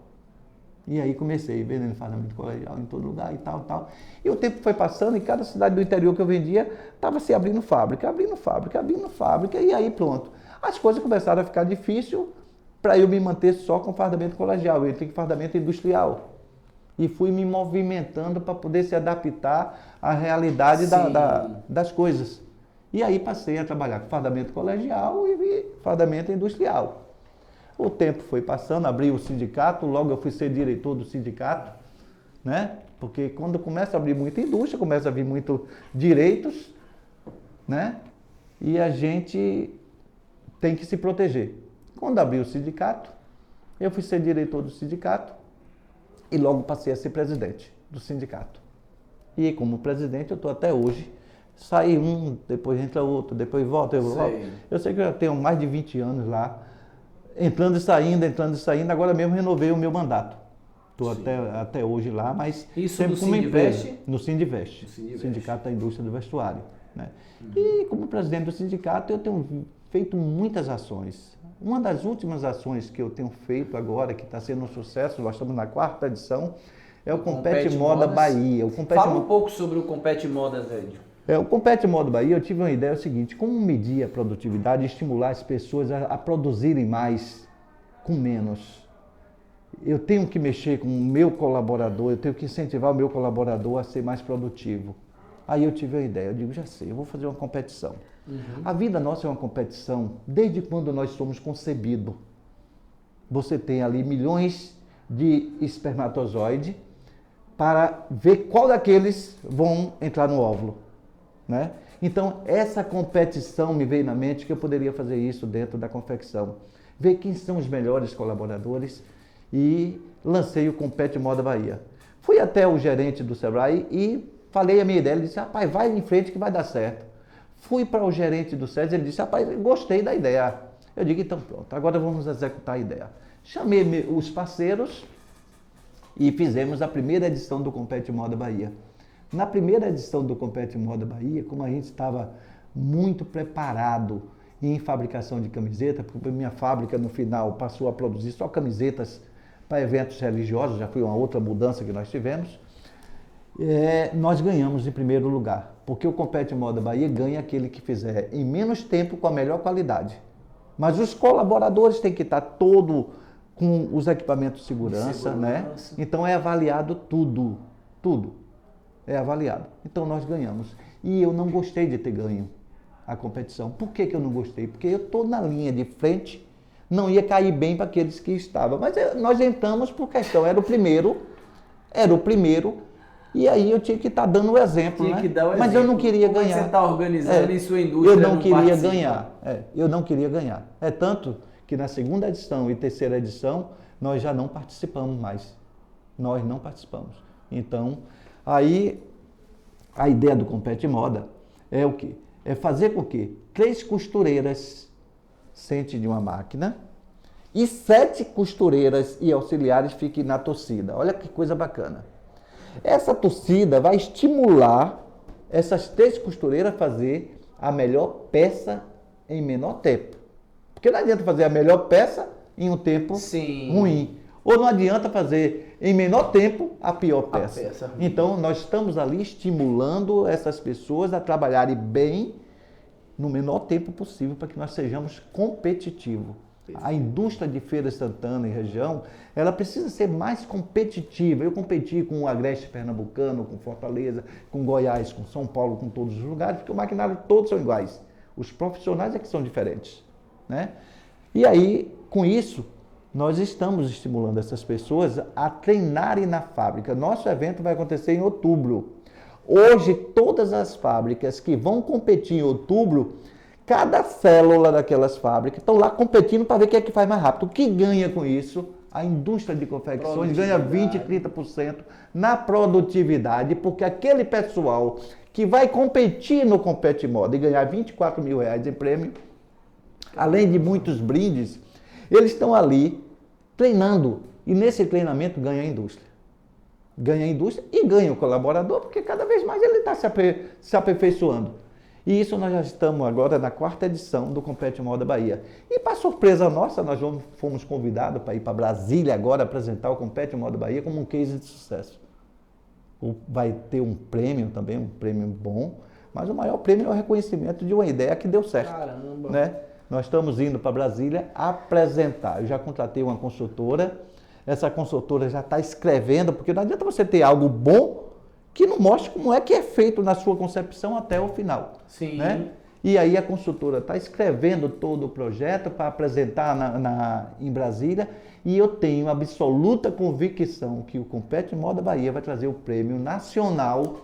E aí comecei vendendo fardamento colegial em todo lugar e tal, tal. E o tempo foi passando e cada cidade do interior que eu vendia estava se abrindo fábrica, e aí pronto. As coisas começaram a ficar difíceis para eu me manter só com fardamento colegial. Eu entrei com fardamento industrial. E fui me movimentando para poder se adaptar à realidade das coisas. E aí passei a trabalhar com fardamento colegial e fardamento industrial. O tempo foi passando, abri o sindicato, logo eu fui ser diretor do sindicato, né? Porque quando começa a abrir muita indústria, começa a vir muitos direitos, né? E a gente tem que se proteger. Quando abri o sindicato, eu fui ser diretor do sindicato e logo passei a ser presidente do sindicato. E como presidente eu estou até hoje. Sai um, depois entra outro, depois volta, eu volto. Eu sei que eu já tenho mais de 20 anos lá, entrando e saindo, agora mesmo renovei o meu mandato. Estou até hoje lá, mas isso sempre no como empresa. Sindivest? No Sindivest, Sindicato da Indústria do Vestuário. Né? E como presidente do sindicato eu tenho feito muitas ações. Uma das últimas ações que eu tenho feito agora, que está sendo um sucesso, nós estamos na 4ª edição, é o Compete Moda Bahia. Fala um pouco sobre o Compete Modas, Edio. O Compete Moda Bahia, eu tive uma ideia seguinte, como medir a produtividade e estimular as pessoas a produzirem mais com menos. Eu tenho que mexer com o meu colaborador, eu tenho que incentivar o meu colaborador a ser mais produtivo. Aí eu tive uma ideia, eu digo, já sei, eu vou fazer uma competição. A vida nossa é uma competição desde quando nós somos concebidos. Você tem ali milhões de espermatozoides para ver qual daqueles vão entrar no óvulo. Né? Então, essa competição me veio na mente que eu poderia fazer isso dentro da confecção. Ver quem são os melhores colaboradores e lancei o Compete Moda Bahia. Fui até o gerente do Sebrae e falei a minha ideia. Ele disse, rapaz, vai em frente que vai dar certo. Fui para o gerente do SES, ele disse, rapaz, gostei da ideia. Eu digo, então pronto, agora vamos executar a ideia. Chamei os parceiros e fizemos a primeira edição do Compete Moda Bahia. Na primeira edição do Compete Moda Bahia, como a gente estava muito preparado em fabricação de camiseta, porque minha fábrica no final passou a produzir só camisetas para eventos religiosos, já foi uma outra mudança que nós tivemos, nós ganhamos em primeiro lugar, porque o Compete Moda Bahia ganha aquele que fizer em menos tempo com a melhor qualidade. Mas os colaboradores têm que estar todo com os equipamentos de segurança, né? Então é avaliado tudo. É avaliado. Então nós ganhamos. E eu não gostei de ter ganho a competição. Por que eu não gostei? Porque eu estou na linha de frente, não ia cair bem para aqueles que estavam. Mas nós entramos por questão, era o primeiro, e aí eu tinha que estar dando o exemplo, né? Mas eu não queria ganhar. Você está organizando em sua indústria? Eu não queria ganhar. Eu não queria ganhar. É tanto que na 2ª edição e 3ª edição, nós já não participamos mais. Nós não participamos. Então, aí, a ideia do Compete Moda é o quê? É fazer com que 3 costureiras sentem de uma máquina e 7 costureiras e auxiliares fiquem na torcida. Olha que coisa bacana. Essa torcida vai estimular essas 3 costureiras a fazer a melhor peça em menor tempo. Porque não adianta fazer a melhor peça em um tempo ruim. Ou não adianta fazer em menor tempo a pior peça. Então, nós estamos ali estimulando essas pessoas a trabalharem bem no menor tempo possível para que nós sejamos competitivos. A indústria de Feira de Santana e região, ela precisa ser mais competitiva. Eu competi com o Agreste Pernambucano, com Fortaleza, com Goiás, com São Paulo, com todos os lugares, porque o maquinário todos são iguais. Os profissionais é que são diferentes, né? E aí, com isso, nós estamos estimulando essas pessoas a treinarem na fábrica. Nosso evento vai acontecer em outubro. Hoje, todas as fábricas que vão competir em outubro, cada célula daquelas fábricas estão lá competindo para ver quem é que faz mais rápido. O que ganha com isso? A indústria de confecções ganha 20%, 30% na produtividade, porque aquele pessoal que vai competir no Compete Moda e ganhar R$24 mil em prêmio, além de muitos brindes, eles estão ali treinando. E nesse treinamento ganha a indústria. Ganha a indústria e ganha o colaborador, porque cada vez mais ele está se aperfeiçoando. E isso nós já estamos agora na 4ª edição do Compete Moda Bahia. E para surpresa nossa, nós fomos convidados para ir para Brasília agora apresentar o Compete Moda Bahia como um case de sucesso. Vai ter um prêmio também, um prêmio bom, mas o maior prêmio é o reconhecimento de uma ideia que deu certo. Caramba! Né? Nós estamos indo para Brasília apresentar. Eu já contratei uma consultora, essa consultora já está escrevendo, porque não adianta você ter algo bom que não mostre como é que é feito na sua concepção até o final. Sim. Né? E aí a consultora está escrevendo todo o projeto para apresentar em Brasília, e eu tenho absoluta convicção que o Compete Moda Bahia vai trazer o Prêmio Nacional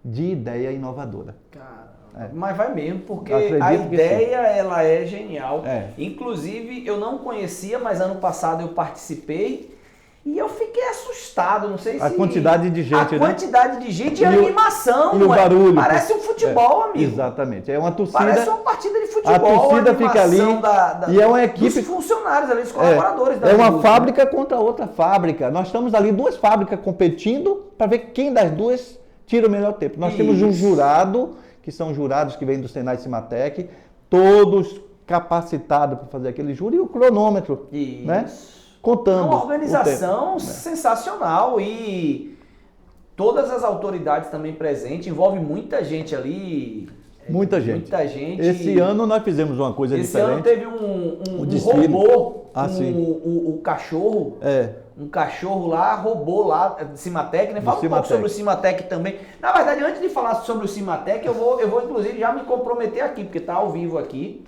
de Ideia Inovadora. Caramba. Mas vai mesmo, porque Acredito a ideia sim. ela é genial. É. Inclusive, eu não conhecia, mas ano passado eu participei e eu fiquei assustado, não sei se... A quantidade de gente, A quantidade de gente e a E o- animação, e o barulho. Parece um futebol, amigo. Exatamente. É uma torcida. Parece uma partida de futebol. A torcida fica ali animação e é uma equipe... dos funcionários ali, dos colaboradores da É uma indústria. fábrica contra outra fábrica. Nós estamos ali 2 fábricas competindo para ver quem das 2 tira o melhor tempo. Nós temos um jurado, que são jurados que vêm do Senai Cimatec, todos capacitados para fazer aquele júri, e o cronômetro, né? Contando. É uma organização o tempo, sensacional e todas as autoridades também presentes, envolve muita gente ali. Muita gente. Muita gente. Esse ano nós fizemos uma coisa Esse diferente. ano teve um desfile. robô, sim. o cachorro. É. Um cachorro lá roubou lá do Cimatec, né? Fala um pouco Cimatec. sobre o Cimatec também. Na verdade, antes de falar sobre o Cimatec, eu vou inclusive já me comprometer aqui, porque está ao vivo aqui.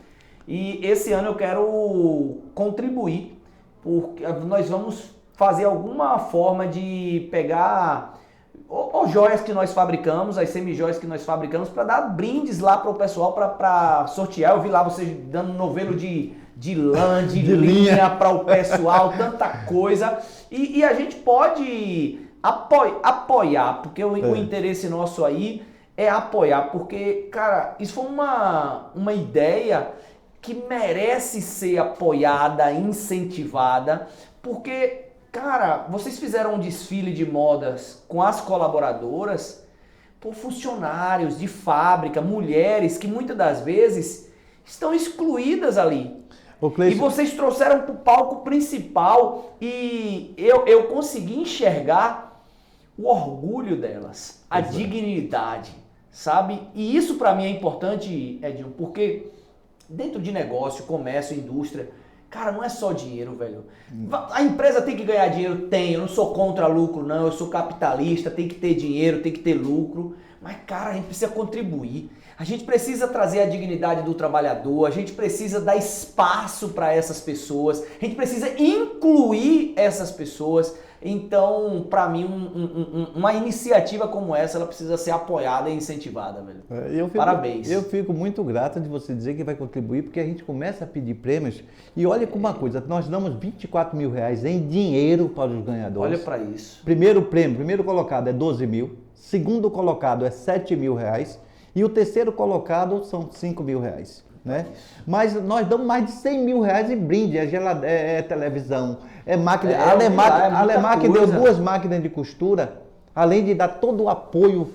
E esse ano eu quero contribuir, porque nós vamos fazer alguma forma de pegar ou joias que nós fabricamos, as semi-joias que nós fabricamos, para dar brindes lá para o pessoal, para sortear. Eu vi lá vocês dando novelo de lã, de linha para o pessoal, tanta coisa. E a gente pode apoiar, porque o interesse nosso aí é apoiar, porque, cara, isso foi uma ideia que merece ser apoiada, incentivada, porque, cara, vocês fizeram um desfile de modas com as colaboradoras, por funcionários de fábrica, mulheres que muitas das vezes estão excluídas ali. E vocês trouxeram para o palco principal e eu consegui enxergar o orgulho delas, a dignidade, sabe? E isso para mim é importante, Edinho, porque dentro de negócio, comércio, indústria, cara, não é só dinheiro, velho. A empresa tem que ganhar dinheiro? Tem. Eu não sou contra lucro, não. Eu sou capitalista, tem que ter dinheiro, tem que ter lucro. Mas, cara, a gente precisa contribuir. A gente precisa trazer a dignidade do trabalhador, a gente precisa dar espaço para essas pessoas, a gente precisa incluir essas pessoas. Então, para mim, uma iniciativa como essa, ela precisa ser apoiada e incentivada, velho. Parabéns. Eu fico muito grato de você dizer que vai contribuir, porque a gente começa a pedir prêmios e olha como uma coisa, nós damos R$24 mil em dinheiro para os ganhadores. Olha para isso. Primeiro prêmio, primeiro colocado é 12 mil, segundo colocado é 7 mil reais e o terceiro colocado são 5 mil reais. Né? Mas nós damos mais de 100 mil reais em brinde, é televisão, é máquina. A Alemac deu 2 máquinas de costura, além de dar todo o apoio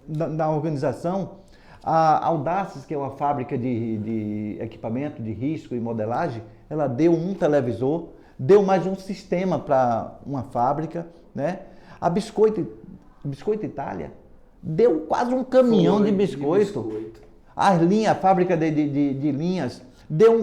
da organização. A Audaces, que é uma fábrica de equipamento de risco e modelagem, ela deu um televisor, deu mais um sistema para uma fábrica. Né? A Biscoito Itália deu quase um caminhão de biscoito. As linhas, a fábrica de linhas, deu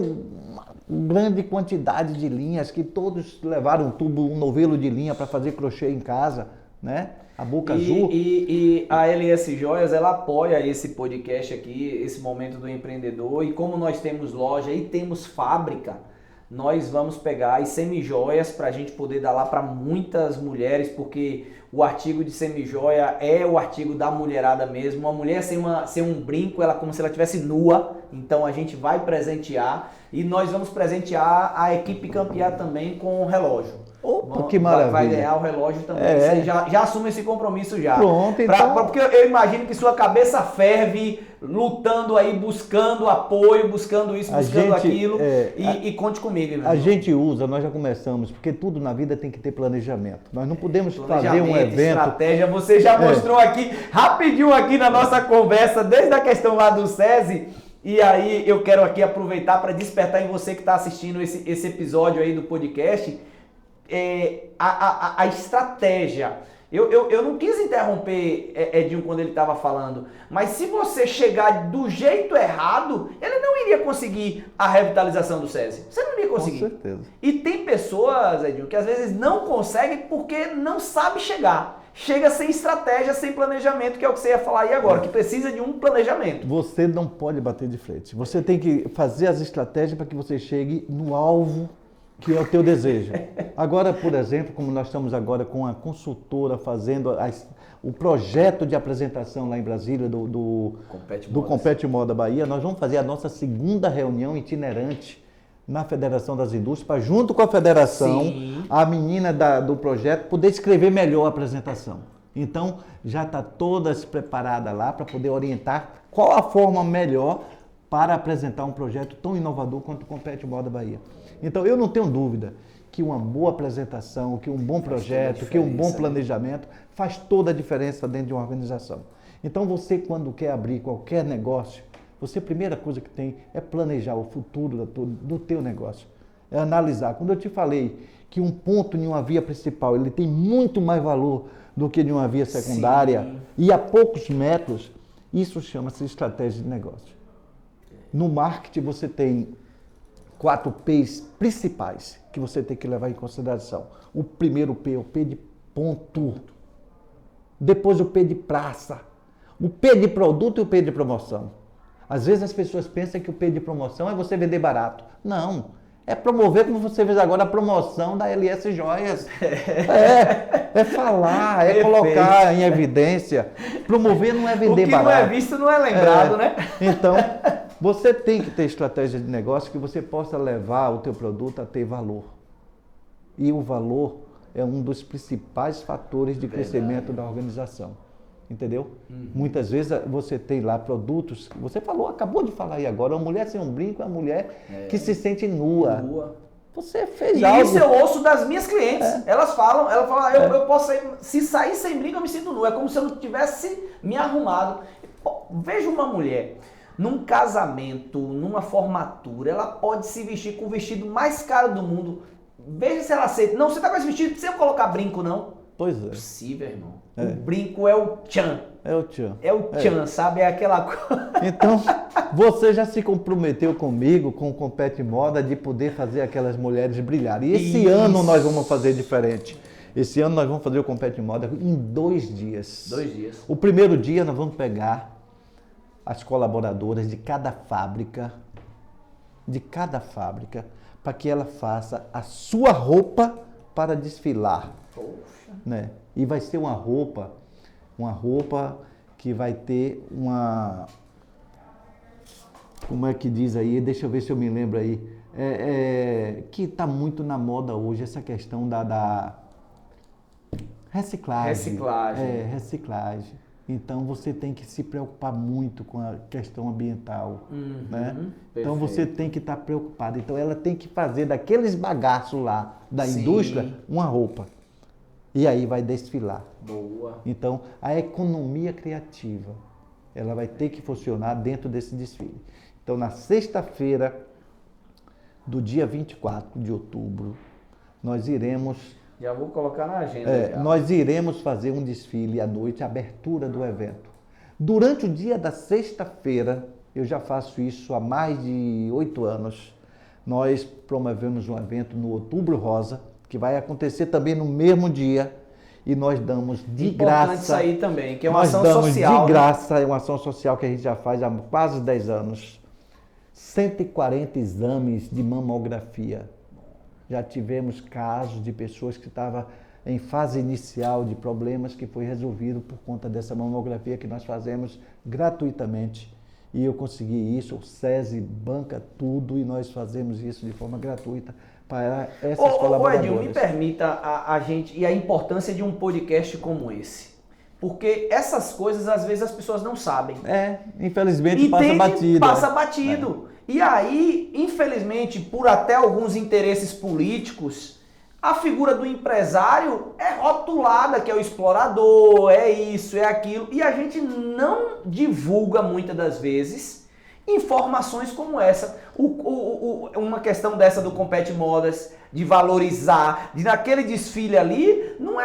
uma grande quantidade de linhas, que todos levaram um novelo de linha para fazer crochê em casa, né? A Boca Azul. E a LS Joias, ela apoia esse podcast aqui, esse Momento do Empreendedor, e como nós temos loja e temos fábrica, nós vamos pegar as semijoias para a gente poder dar lá para muitas mulheres, porque o artigo de semijoia é o artigo da mulherada mesmo. Uma mulher sem um brinco, ela como se ela estivesse nua, então a gente vai presentear e nós vamos presentear a equipe campeã também com um relógio. Opa, que maravilha. Vai ganhar o relógio também. Você já assume esse compromisso já. Pronto, então. Porque eu imagino que sua cabeça ferve, lutando aí, buscando apoio, buscando isso, buscando aquilo. E conte comigo, meu irmão. A gente usa, nós já começamos, porque tudo na vida tem que ter planejamento. Nós não podemos fazer um evento. Estratégia, você já mostrou aqui, rapidinho aqui na nossa conversa, desde a questão lá do SESI. E aí eu quero aqui aproveitar para despertar em você que está assistindo esse episódio aí do podcast, a estratégia. Eu não quis interromper Edinho quando ele estava falando, mas se você chegar do jeito errado, ele não iria conseguir a revitalização do SESI. Você não iria conseguir. Com certeza. E tem pessoas, Edinho, que às vezes não conseguem porque não sabe chegar. Chega sem estratégia, sem planejamento, que é o que você ia falar aí agora, que precisa de um planejamento. Você não pode bater de frente. Você tem que fazer as estratégias para que você chegue no alvo que é o teu desejo. Agora, por exemplo, como nós estamos agora com a consultora fazendo o projeto de apresentação lá em Brasília do Compete Moda Bahia, nós vamos fazer a nossa segunda reunião itinerante na Federação das Indústrias, para junto com a federação, sim, a menina do projeto poder escrever melhor a apresentação. Então, já está todas preparadas lá para poder orientar qual a forma melhor para apresentar um projeto tão inovador quanto o Compete Moda Bahia. Então, eu não tenho dúvida que uma boa apresentação, que um bom projeto, que um bom planejamento faz toda a diferença dentro de uma organização. Então, você, quando quer abrir qualquer negócio, você, a primeira coisa que tem é planejar o futuro do teu negócio. É analisar. Quando eu te falei que um ponto em uma via principal, ele tem muito mais valor do que em uma via secundária, sim, e a poucos metros, isso chama-se estratégia de negócio. No marketing você tem 4 P's principais que você tem que levar em consideração. O primeiro P é o P de ponto. Depois o P de praça. O P de produto e o P de promoção. Às vezes as pessoas pensam que o P de promoção é você vender barato. Não. É promover, como você fez agora, a promoção da LS Joias. É falar, é colocar em evidência. Promover não é vender barato. O que não é visto não é lembrado, né? Então, você tem que ter estratégia de negócio que você possa levar o teu produto a ter valor. E o valor é um dos principais fatores de crescimento da organização. Entendeu? Muitas vezes você tem lá produtos, você falou, acabou de falar aí agora, uma mulher sem um brinco é uma mulher que se sente nua. Você fez algo. E isso eu ouço das minhas clientes. Elas falam, eu posso sair, se sair sem brinco eu me sinto nua, é como se eu não tivesse me arrumado. Veja uma mulher, num casamento, numa formatura, ela pode se vestir com o vestido mais caro do mundo. Veja se ela aceita. Não, você tá com esse vestido sem eu colocar brinco, não. Pois é. Possível, irmão. O brinco é o tchan. É o tchan. É o tchan, sabe? É aquela coisa. Então, você já se comprometeu comigo, com o Compete Moda, de poder fazer aquelas mulheres brilharem. E esse ano nós vamos fazer diferente. Esse ano nós vamos fazer o Compete Moda em 2 dias. 2 dias. O primeiro dia nós vamos pegar as colaboradoras de cada fábrica, para que ela faça a sua roupa para desfilar. Poxa. Né? E vai ser uma roupa que vai ter uma... Como é que diz aí? Deixa eu ver se eu me lembro aí. Que está muito na moda hoje, essa questão da reciclagem. Reciclagem. Então você tem que se preocupar muito com a questão ambiental. Né? Então você tem que estar preocupado. Então ela tem que fazer daqueles bagaços lá da indústria uma roupa. E aí vai desfilar. Boa. Então, a economia criativa, ela vai ter que funcionar dentro desse desfile. Então, na sexta-feira do dia 24 de outubro, nós iremos... Já vou colocar na agenda. Nós iremos fazer um desfile à noite, a abertura do evento. Durante o dia da sexta-feira, eu já faço isso há mais de 8 anos, nós promovemos um evento no Outubro Rosa, que vai acontecer também no mesmo dia, e nós damos de graça... isso aí também, que é uma ação social. Nós damos de graça, é uma ação social que a gente já faz há quase 10 anos, 140 exames de mamografia. Já tivemos casos de pessoas que estavam em fase inicial de problemas que foi resolvido por conta dessa mamografia que nós fazemos gratuitamente. E eu consegui isso, o SESI banca tudo e nós fazemos isso de forma gratuita para essas colaboradoras. Edinho, me permita a gente e a importância de um podcast como esse. Porque essas coisas, às vezes, as pessoas não sabem. Infelizmente passa batido. Passa batido. E aí, infelizmente, por até alguns interesses políticos, a figura do empresário é rotulada, que é o explorador, é isso, é aquilo. E a gente não divulga, muitas das vezes, informações como essa. Uma questão dessa do Compete Modas, de valorizar, de naquele desfile ali, não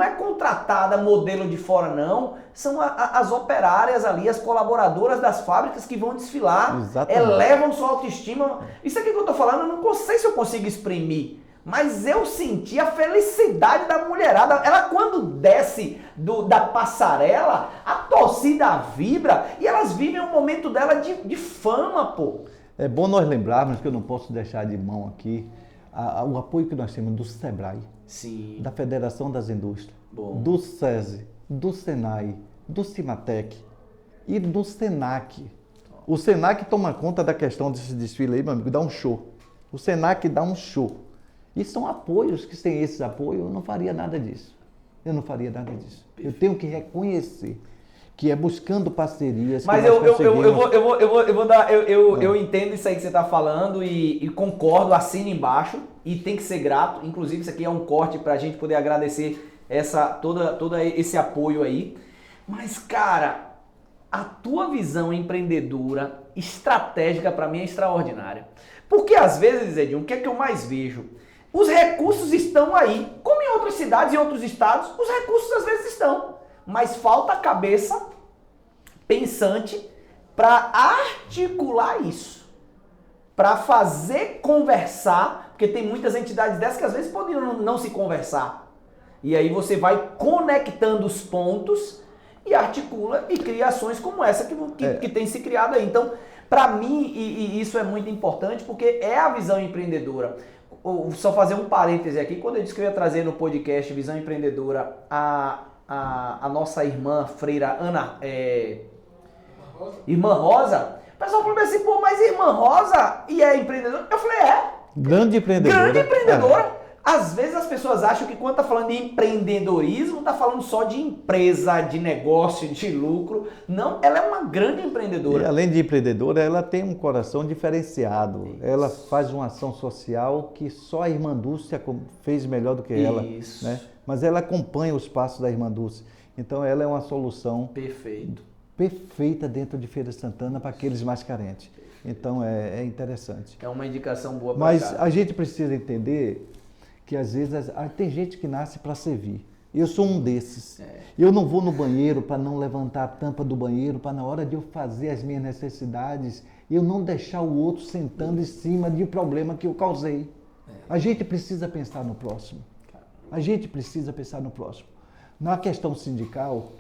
é contratada modelo de fora, não. São as operárias ali, as colaboradoras das fábricas que vão desfilar. Exatamente. Elevam sua autoestima. Isso aqui que eu tô falando, eu não sei se eu consigo exprimir. Mas eu senti a felicidade da mulherada. Ela, quando desce da passarela, a torcida vibra e elas vivem um momento dela de fama, pô. É bom nós lembrarmos, que eu não posso deixar de mão aqui, o apoio que nós temos do SEBRAE, sim, da Federação das Indústrias, bom, do SESI, do SENAI, do CIMATEC e do SENAC. O SENAC toma conta da questão desse desfile aí, meu amigo, dá um show. O SENAC dá um show. E são apoios, que sem esses apoios eu não faria nada disso. Eu não faria nada disso. Eu tenho que reconhecer que é buscando parcerias. Mas eu entendo isso aí que você está falando e concordo, assino embaixo e tem que ser grato. Inclusive isso aqui é um corte para a gente poder agradecer todo esse apoio aí. Mas, cara, a tua visão empreendedora, estratégica, para mim é extraordinária. Porque às vezes, Edinho, o que é que eu mais vejo? Os recursos estão aí, como em outras cidades e outros estados, os recursos às vezes estão, mas falta a cabeça pensante para articular isso, para fazer conversar, porque tem muitas entidades dessas que às vezes poderiam não se conversar. E aí você vai conectando os pontos e articula e cria ações como essa que tem se criado aí. Então, para mim, e isso é muito importante, porque é a visão empreendedora. Só fazer um parêntese aqui, quando eu disse que eu ia trazer no podcast Visão Empreendedora a nossa irmã freira Irmã Rosa, o pessoal falou assim, pô, mas Irmã Rosa e é empreendedora? Eu falei, grande empreendedora. Grande empreendedora. Às vezes as pessoas acham que quando tá falando de empreendedorismo, tá falando só de empresa, de negócio, de lucro. Não, ela é uma grande empreendedora. E além de empreendedora, ela tem um coração diferenciado. Isso. Ela faz uma ação social que só a Irmã Dulce fez melhor do que ela. Isso. Né? Mas ela acompanha os passos da Irmã Dulce. Então ela é uma solução perfeita dentro de Feira de Santana para aqueles mais carentes. Então é interessante. É uma indicação boa para Mas a gente precisa entender que às vezes tem gente que nasce para servir. Eu sou um desses. Eu não vou no banheiro para não levantar a tampa do banheiro, para na hora de eu fazer as minhas necessidades, eu não deixar o outro sentando em cima de um problema que eu causei. A gente precisa pensar no próximo. A gente precisa pensar no próximo. Na questão sindical,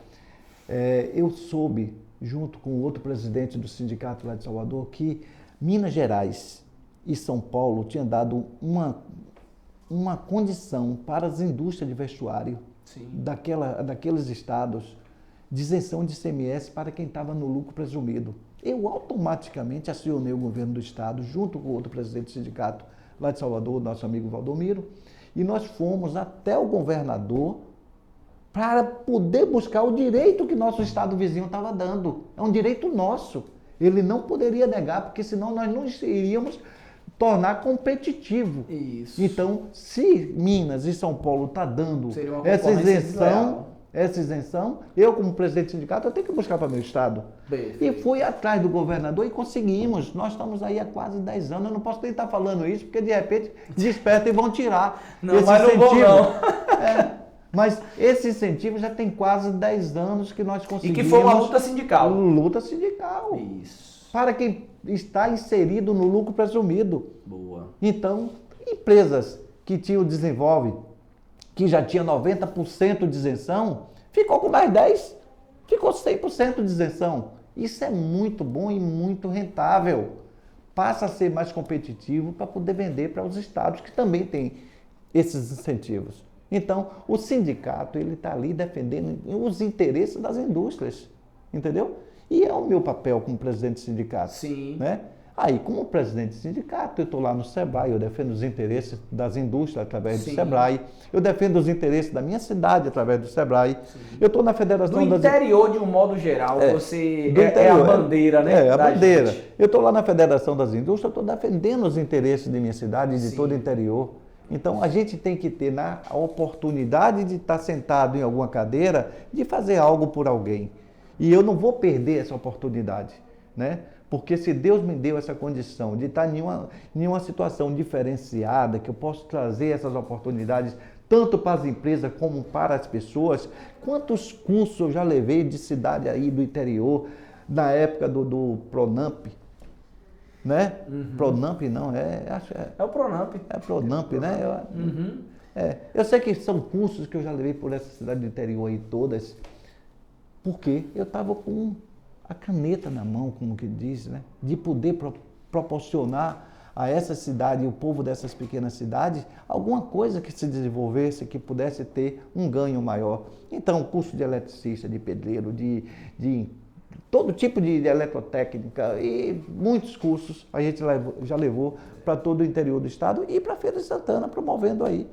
eu soube, junto com outro presidente do sindicato lá de Salvador, que Minas Gerais e São Paulo tinham dado uma condição para as indústrias de vestuário daqueles estados de isenção de ICMS para quem estava no lucro presumido. Eu automaticamente acionei o governo do estado, junto com outro presidente do sindicato lá de Salvador, nosso amigo Valdomiro, e nós fomos até o governador para poder buscar o direito que nosso estado vizinho estava dando. É um direito nosso. Ele não poderia negar, porque senão nós não iríamos tornar competitivo. Isso. Então, se Minas e São Paulo está dando essa isenção, eu como presidente do sindicato, eu tenho que buscar para meu estado. Perfeito. E fui atrás do governador e conseguimos. Nós estamos aí há quase 10 anos. Eu não posso nem estar falando isso, porque de repente despertam e vão tirar esse incentivo. Não vou, não. Mas esse incentivo já tem quase 10 anos que nós conseguimos. E que foi uma luta sindical. Luta sindical. Isso. Para quem está inserido no lucro presumido. Boa. Então, empresas que tinham desenvolve, que já tinha 90% de isenção, ficou com mais 10%, ficou 100% de isenção. Isso é muito bom e muito rentável. Passa a ser mais competitivo para poder vender para os estados que também têm esses incentivos. Então, o sindicato ele está ali defendendo os interesses das indústrias, entendeu? E é o meu papel como presidente do sindicato. Sim. Né? Aí, como presidente do sindicato, eu estou lá no SEBRAE, eu defendo os interesses das indústrias através do SEBRAE, eu defendo os interesses da minha cidade através do SEBRAE, eu estou na Federação do interior, de um modo geral, você é a bandeira, né? É, a bandeira. Eu estou lá na Federação das Indústrias, eu estou defendendo os interesses de minha cidade e de todo o interior. Então, a gente tem que ter a oportunidade de estar sentado em alguma cadeira, de fazer algo por alguém. E eu não vou perder essa oportunidade, né? Porque se Deus me deu essa condição de estar em uma situação diferenciada, que eu posso trazer essas oportunidades tanto para as empresas como para as pessoas, quantos cursos eu já levei de cidade aí do interior, na época do Pronamp, né? Pronamp não, é o Pronamp. É Pronamp, né? Eu sei que são cursos que eu já levei por essa cidade do interior aí todas, porque eu estava com a caneta na mão, como que diz, né? De poder proporcionar a essa cidade e o povo dessas pequenas cidades alguma coisa que se desenvolvesse, que pudesse ter um ganho maior. Então, curso de eletricista, de pedreiro, de todo tipo de eletrotécnica e muitos cursos a gente já levou para todo o interior do estado e para a Feira de Santana, promovendo aí.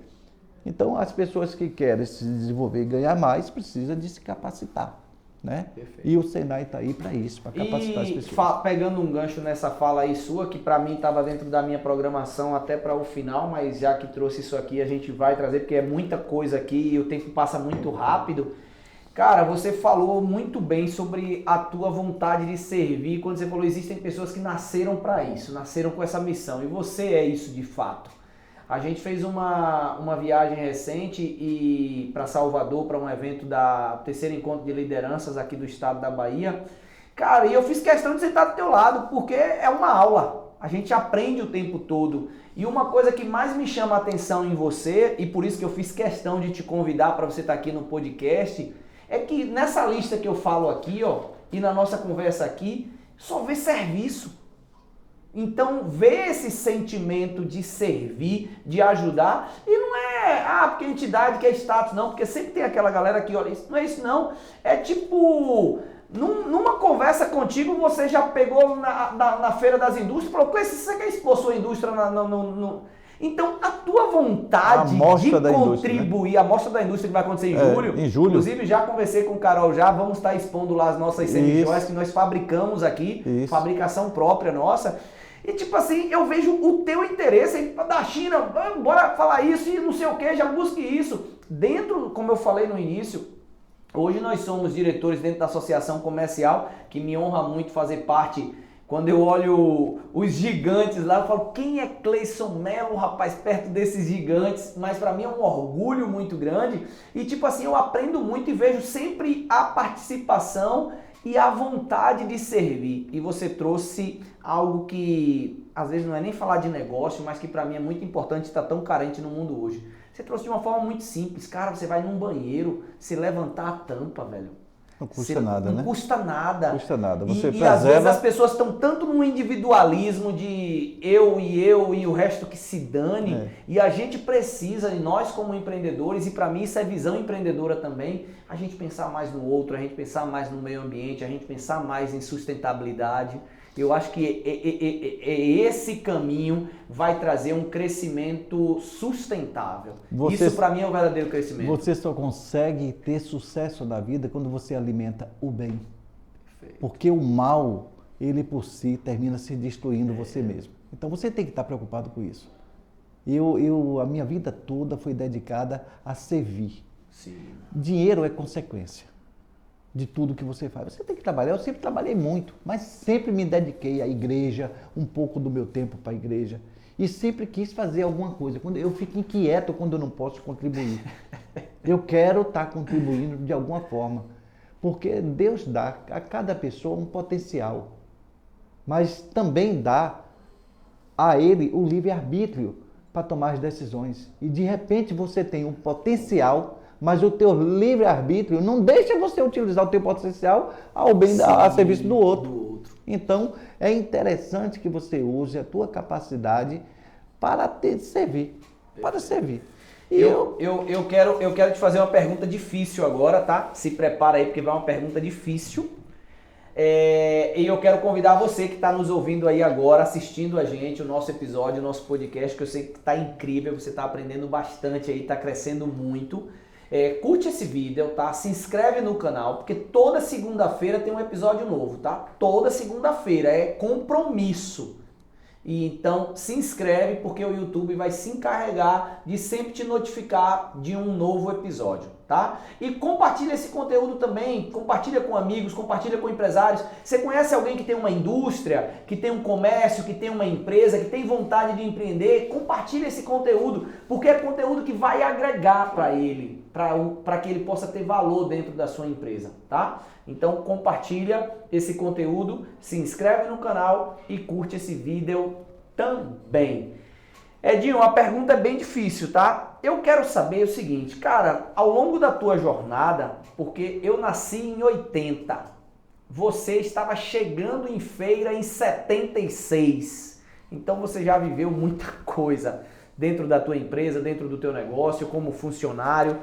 Então, as pessoas que querem se desenvolver e ganhar mais, precisam de se capacitar. Né? E o Senai está aí para isso, para capacitar as pessoas. Pegando um gancho nessa fala aí sua, que para mim estava dentro da minha programação até para o final, mas já que trouxe isso aqui, a gente vai trazer, porque é muita coisa aqui e o tempo passa muito rápido. Cara, você falou muito bem sobre a tua vontade de servir, quando você falou, existem pessoas que nasceram para isso, nasceram com essa missão, e você é isso de fato. A gente fez uma viagem recente para Salvador, para um evento da terceiro encontro de lideranças aqui do estado da Bahia. Cara, e eu fiz questão de sentar do teu lado, porque é uma aula. A gente aprende o tempo todo. E uma coisa que mais me chama a atenção em você, e por isso que eu fiz questão de te convidar para você estar aqui no podcast, é que nessa lista que eu falo aqui, ó, e na nossa conversa aqui, só vê serviço. Então, ver esse sentimento de servir, de ajudar, e não é, porque entidade que é status, não, porque sempre tem aquela galera que olha, isso não é isso não, é tipo, numa conversa contigo, você já pegou na Feira das Indústrias e falou, você quer expor sua indústria Então, a tua vontade de contribuir, né? A Mostra da Indústria que vai acontecer em julho, inclusive já conversei com o Carol vamos estar expondo lá as nossas semijoias que nós fabricamos aqui, fabricação própria nossa. E tipo assim, eu vejo o teu interesse da China, bora falar isso e não sei o que, já busque isso. Dentro, como eu falei no início, hoje nós somos diretores dentro da associação comercial, que me honra muito fazer parte. Quando eu olho os gigantes lá, eu falo, quem é Cleison Melo, rapaz, perto desses gigantes? Mas para mim é um orgulho muito grande. E tipo assim, eu aprendo muito e vejo sempre a participação e a vontade de servir. E você trouxe algo que, às vezes, não é nem falar de negócio, mas que para mim é muito importante, está tão carente no mundo hoje. Você trouxe de uma forma muito simples. Cara, você vai num banheiro, se levantar a tampa, velho. Não custa nada, né? Não custa nada. Não custa nada. Você e às vezes as pessoas estão tanto no individualismo de eu e o resto que se dane. E a gente precisa, e nós como empreendedores, e para mim isso é visão empreendedora também, a gente pensar mais no outro, a gente pensar mais no meio ambiente, a gente pensar mais em sustentabilidade. Eu acho que esse caminho vai trazer um crescimento sustentável. Isso para mim é um verdadeiro crescimento. Você só consegue ter sucesso na vida quando você alimenta o bem. Perfeito. Porque o mal, ele por si termina se destruindo você mesmo. Então você tem que estar preocupado com isso. A minha vida toda foi dedicada a servir. Sim. Dinheiro é consequência de tudo que você faz. Você tem que trabalhar, eu sempre trabalhei muito, mas sempre me dediquei à igreja, um pouco do meu tempo para a igreja, e sempre quis fazer alguma coisa. Quando eu fico inquieto quando eu não posso contribuir. Eu quero estar contribuindo de alguma forma, porque Deus dá a cada pessoa um potencial, mas também dá a ele o livre-arbítrio para tomar as decisões. E de repente você tem um potencial, mas o teu livre-arbítrio não deixa você utilizar o teu potencial ao bem, a serviço do outro. Então, é interessante que você use a tua capacidade para servir. Para servir. E eu quero te fazer uma pergunta difícil agora, tá? Se prepara aí, porque vai uma pergunta difícil. E eu quero convidar você que está nos ouvindo aí agora, assistindo a gente, o nosso episódio, o nosso podcast, que eu sei que está incrível, você está aprendendo bastante aí, está crescendo muito. Curte esse vídeo, tá? Se inscreve no canal, porque toda segunda-feira tem um episódio novo, tá? Toda segunda-feira, é compromisso. E então se inscreve, porque o YouTube vai se encarregar de sempre te notificar de um novo episódio, tá? E compartilha esse conteúdo também, compartilha com amigos, compartilha com empresários. Você conhece alguém que tem uma indústria, que tem um comércio, que tem uma empresa, que tem vontade de empreender? Compartilha esse conteúdo, porque é conteúdo que vai agregar para ele, para que ele possa ter valor dentro da sua empresa, tá? Então compartilha esse conteúdo, se inscreve no canal e curte esse vídeo também. Edinho, a pergunta é bem difícil, tá? Eu quero saber o seguinte, cara, ao longo da tua jornada, porque eu nasci em 80, você estava chegando em feira em 76, então você já viveu muita coisa dentro da tua empresa, dentro do teu negócio, como funcionário,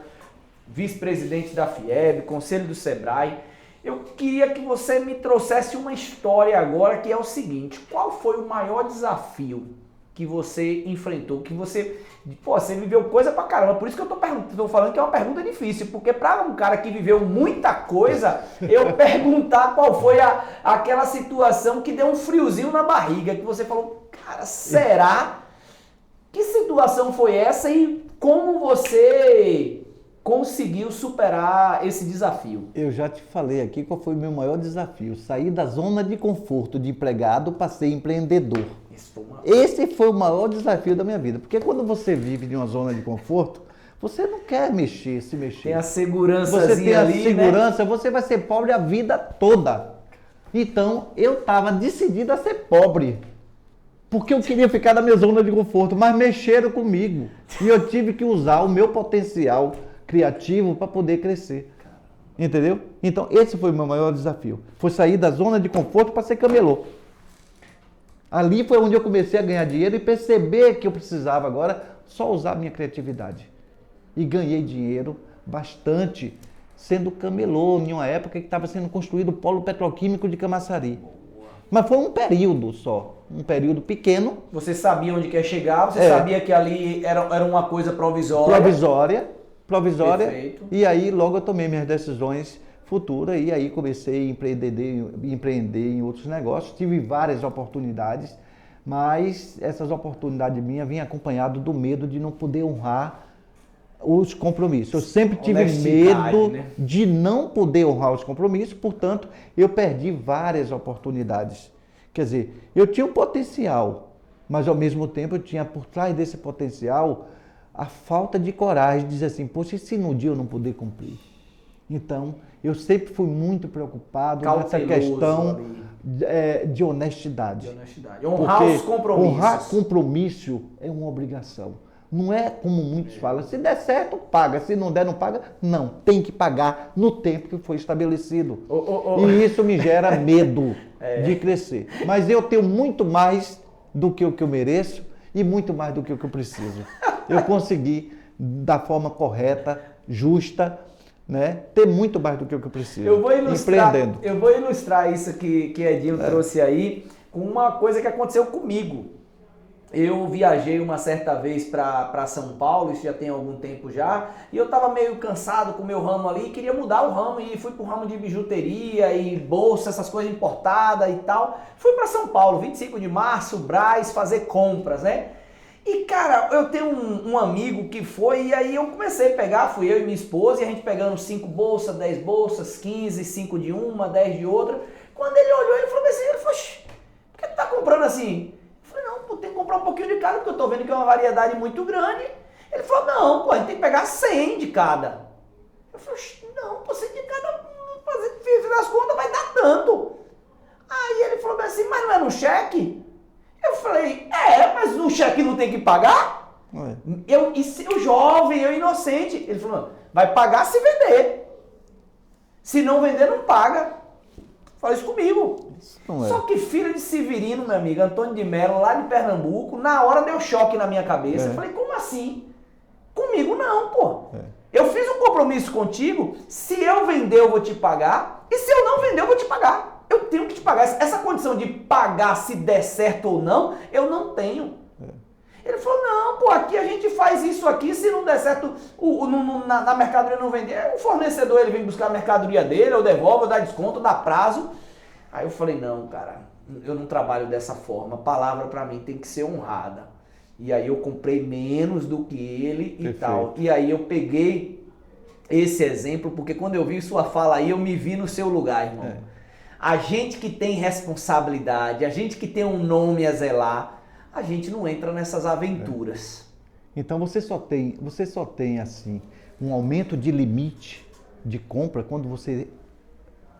vice-presidente da FIEB, conselho do Sebrae. Eu queria que você me trouxesse uma história agora, que é o seguinte: qual foi o maior desafio que você enfrentou, que você viveu coisa pra caramba? Por isso que eu tô falando que é uma pergunta difícil, porque para um cara que viveu muita coisa, eu perguntar qual foi aquela situação que deu um friozinho na barriga, que você falou, cara, será? Que situação foi essa e como você conseguiu superar esse desafio? Eu já te falei aqui qual foi o meu maior desafio. Sair da zona de conforto de empregado para ser empreendedor. Esse foi o maior desafio da minha vida. Porque quando você vive em uma zona de conforto, você não quer se mexer. Tem a segurançazinha Você tem a ali, segurança, né? Você vai ser pobre a vida toda. Então, eu estava decidido a ser pobre. Porque eu queria ficar na minha zona de conforto, mas mexeram comigo. E eu tive que usar o meu potencial criativo para poder crescer. Entendeu? Então, esse foi o meu maior desafio. Foi sair da zona de conforto para ser camelô. Ali foi onde eu comecei a ganhar dinheiro e perceber que eu precisava agora só usar a minha criatividade. E ganhei dinheiro bastante sendo camelô, em uma época que estava sendo construído o polo petroquímico de Camaçari. Mas foi um período só, um período pequeno. Você sabia onde quer chegar, você sabia que ali era uma coisa provisória. Provisória. E aí logo eu tomei minhas decisões futuras e aí comecei a empreender em outros negócios. Tive várias oportunidades, mas essas oportunidades minhas vinham acompanhado do medo de não poder honrar os compromissos. Eu sempre tive medo, né, de não poder honrar os compromissos, portanto, eu perdi várias oportunidades. Quer dizer, eu tinha um potencial, mas ao mesmo tempo eu tinha por trás desse potencial a falta de coragem de dizer assim, poxa, e se no dia eu não puder cumprir? Então, eu sempre fui muito preocupado nessa questão de honestidade. Honrar os compromissos. Honrar compromisso é uma obrigação. Não é como muitos falam, se der certo, paga, se não der, não paga. Não, tem que pagar no tempo que foi estabelecido. E isso me gera medo de crescer. Mas eu tenho muito mais do que o que eu mereço e muito mais do que o que eu preciso. Eu consegui, da forma correta, justa, né, ter muito mais do que o que eu preciso. Eu vou ilustrar isso que Edinho trouxe aí com uma coisa que aconteceu comigo. Eu viajei uma certa vez para São Paulo, isso já tem algum tempo já, e eu estava meio cansado com o meu ramo ali, queria mudar o ramo e fui para o ramo de bijuteria e bolsa, essas coisas importadas e tal. Fui para São Paulo, 25 de março, Brás, fazer compras, né? E cara, eu tenho um amigo que foi, e aí eu comecei a pegar, fui eu e minha esposa, e a gente pegando 5 bolsas, 10 bolsas, 15, 5 de uma, 10 de outra. Quando ele olhou, ele falou assim, por que tu tá comprando assim? Eu falei, não, pô, tem que comprar um pouquinho de cada, porque eu tô vendo que é uma variedade muito grande. Ele falou, não, pô, a gente tem que pegar 100 de cada. Eu falei, não, pô, 100 de cada, fiz as contas, vai dar tanto. Aí ele falou assim, mas não é no cheque? Eu falei, mas no cheque não tem que pagar? Eu jovem, eu inocente. Ele falou, vai pagar se vender. Se não vender, não paga. Fala isso comigo. Só que filho de Severino, meu amigo, Antônio de Mello, lá de Pernambuco, na hora deu choque na minha cabeça. Eu falei, como assim? Comigo não, pô. Eu fiz um compromisso contigo, se eu vender eu vou te pagar, e se eu não vender eu vou te pagar. eu tenho que te pagar. Essa condição de pagar se der certo ou não, eu não tenho. Ele falou, não, pô, aqui a gente faz isso aqui, se não der certo, na mercadoria não vender, o fornecedor ele vem buscar a mercadoria dele, eu devolvo, eu dá desconto, dá prazo. Aí eu falei, não, cara, eu não trabalho dessa forma, a palavra pra mim tem que ser honrada. E aí eu comprei menos do que ele e tal. E aí eu peguei esse exemplo, porque quando eu vi sua fala aí, eu me vi no seu lugar, irmão. A gente que tem responsabilidade, a gente que tem um nome a zelar, a gente não entra nessas aventuras. Então você só tem assim um aumento de limite de compra quando você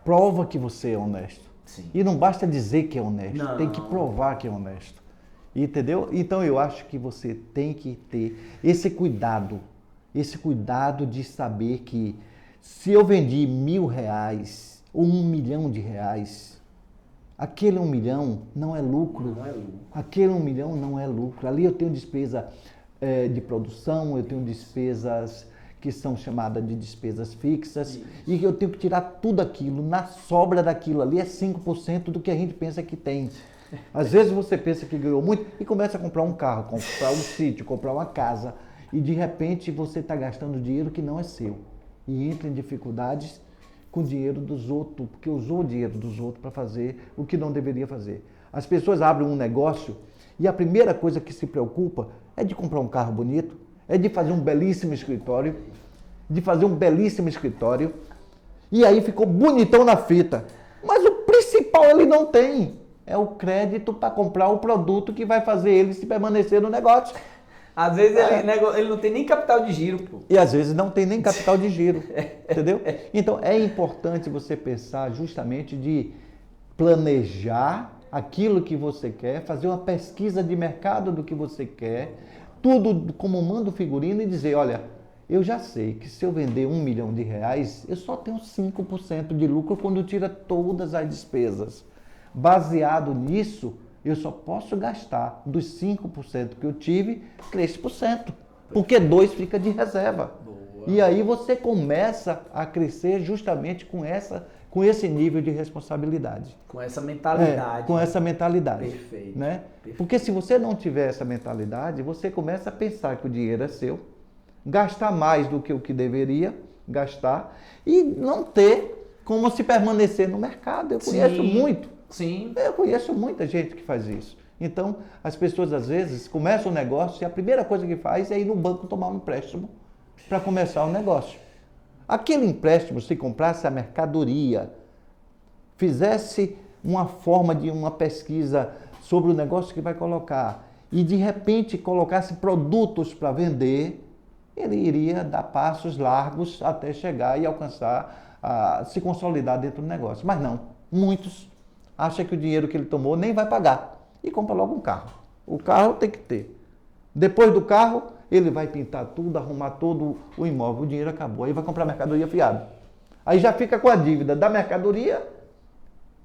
prova que você é honesto. Sim. E não basta dizer que é honesto, Não. tem que provar que é honesto. Entendeu? Então eu acho que você tem que ter esse cuidado de saber que se eu vendi R$1.000 ou R$1 milhão, aquele 1 milhão não é lucro. Não é lucro. Aquele 1 milhão não é lucro. Ali eu tenho despesa de produção, eu tenho despesas que são chamadas de despesas fixas. Isso. E eu tenho que tirar tudo aquilo. Na sobra daquilo ali é 5% do que a gente pensa que tem. Às vezes você pensa que ganhou muito e começa a comprar um carro, comprar um sítio, comprar uma casa. E de repente você está gastando dinheiro que não é seu. E entra em dificuldades com o dinheiro dos outros, porque usou o dinheiro dos outros para fazer o que não deveria fazer. As pessoas abrem um negócio e a primeira coisa que se preocupa é de comprar um carro bonito, é de fazer um belíssimo escritório, e aí ficou bonitão na fita. Mas o principal ele não tem, é o crédito para comprar o produto que vai fazer ele se permanecer no negócio. Às vezes ele não tem nem capital de giro, pô. E às vezes não tem nem capital de giro, entendeu? Então é importante você pensar justamente de planejar aquilo que você quer, fazer uma pesquisa de mercado do que você quer, tudo como manda o figurino e dizer, olha, eu já sei que se eu vender R$1 milhão, eu só tenho 5% de lucro quando tira todas as despesas. Baseado nisso, eu só posso gastar dos 5% que eu tive, 3%, porque 2% fica de reserva. Boa. E aí você começa a crescer justamente com esse nível de responsabilidade. Com essa mentalidade. Com essa mentalidade. Perfeito. Né? Perfeito. Porque se você não tiver essa mentalidade, você começa a pensar que o dinheiro é seu, gastar mais do que o que deveria gastar e não ter como se permanecer no mercado. Eu conheço muito. Sim. Eu conheço muita gente que faz isso. Então, as pessoas às vezes começam o negócio e a primeira coisa que faz é ir no banco tomar um empréstimo para começar o negócio. Aquele empréstimo, se comprasse a mercadoria, fizesse uma forma de uma pesquisa sobre o negócio que vai colocar e de repente colocasse produtos para vender, ele iria dar passos largos até chegar e alcançar, se consolidar dentro do negócio. Mas não, muitos acha que o dinheiro que ele tomou nem vai pagar e compra logo um carro. O carro tem que ter. Depois do carro, ele vai pintar tudo, arrumar todo o imóvel, o dinheiro acabou. Aí vai comprar mercadoria fiada. Aí já fica com a dívida da mercadoria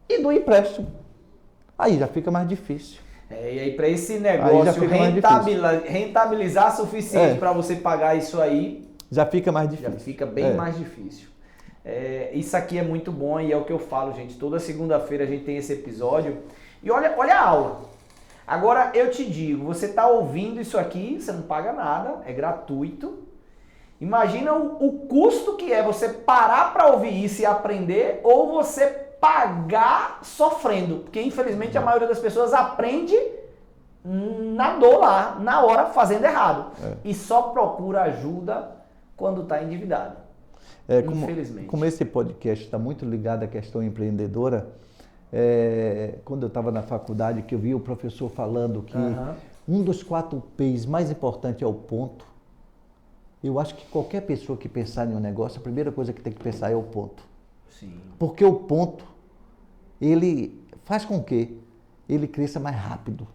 e do empréstimo. Aí já fica mais difícil. E aí para esse negócio rentabilizar suficiente para você pagar isso aí, já fica mais difícil. Já fica bem mais difícil. Isso aqui é muito bom e é o que eu falo, gente. Toda segunda-feira a gente tem esse episódio. E olha a aula. Agora eu te digo, você está ouvindo isso aqui, você não paga nada, é gratuito. Imagina o custo que é você parar para ouvir isso e aprender ou você pagar sofrendo. Porque infelizmente a maioria das pessoas aprende na dor lá, na hora, fazendo errado. E só procura ajuda quando está endividado. Infelizmente. Como esse podcast está muito ligado à questão empreendedora, quando eu estava na faculdade, que eu vi o professor falando que um dos 4 P's mais importantes é o ponto. Eu acho que qualquer pessoa que pensar em um negócio, a primeira coisa que tem que pensar é o ponto. Sim. Porque o ponto, ele faz com que ele cresça mais rápido.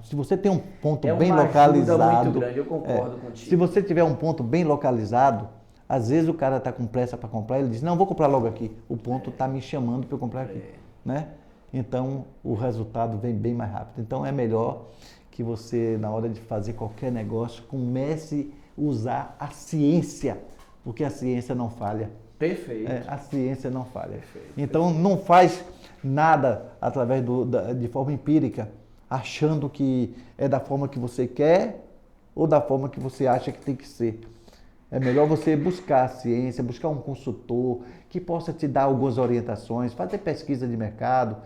Se você tem um ponto bem localizado... É uma ajuda muito grande, eu concordo contigo. Se você tiver um ponto bem localizado, às vezes o cara está com pressa para comprar, ele diz, não, vou comprar logo aqui. O ponto está me chamando para eu comprar aqui. Né? Então, o resultado vem bem mais rápido. Então, é melhor que você, na hora de fazer qualquer negócio, comece a usar a ciência porque a ciência não falha. Perfeito. A ciência não falha. Perfeito, então, não faz nada através de forma empírica, achando que é da forma que você quer ou da forma que você acha que tem que ser. É melhor você buscar a ciência, buscar um consultor que possa te dar algumas orientações, fazer pesquisa de mercado.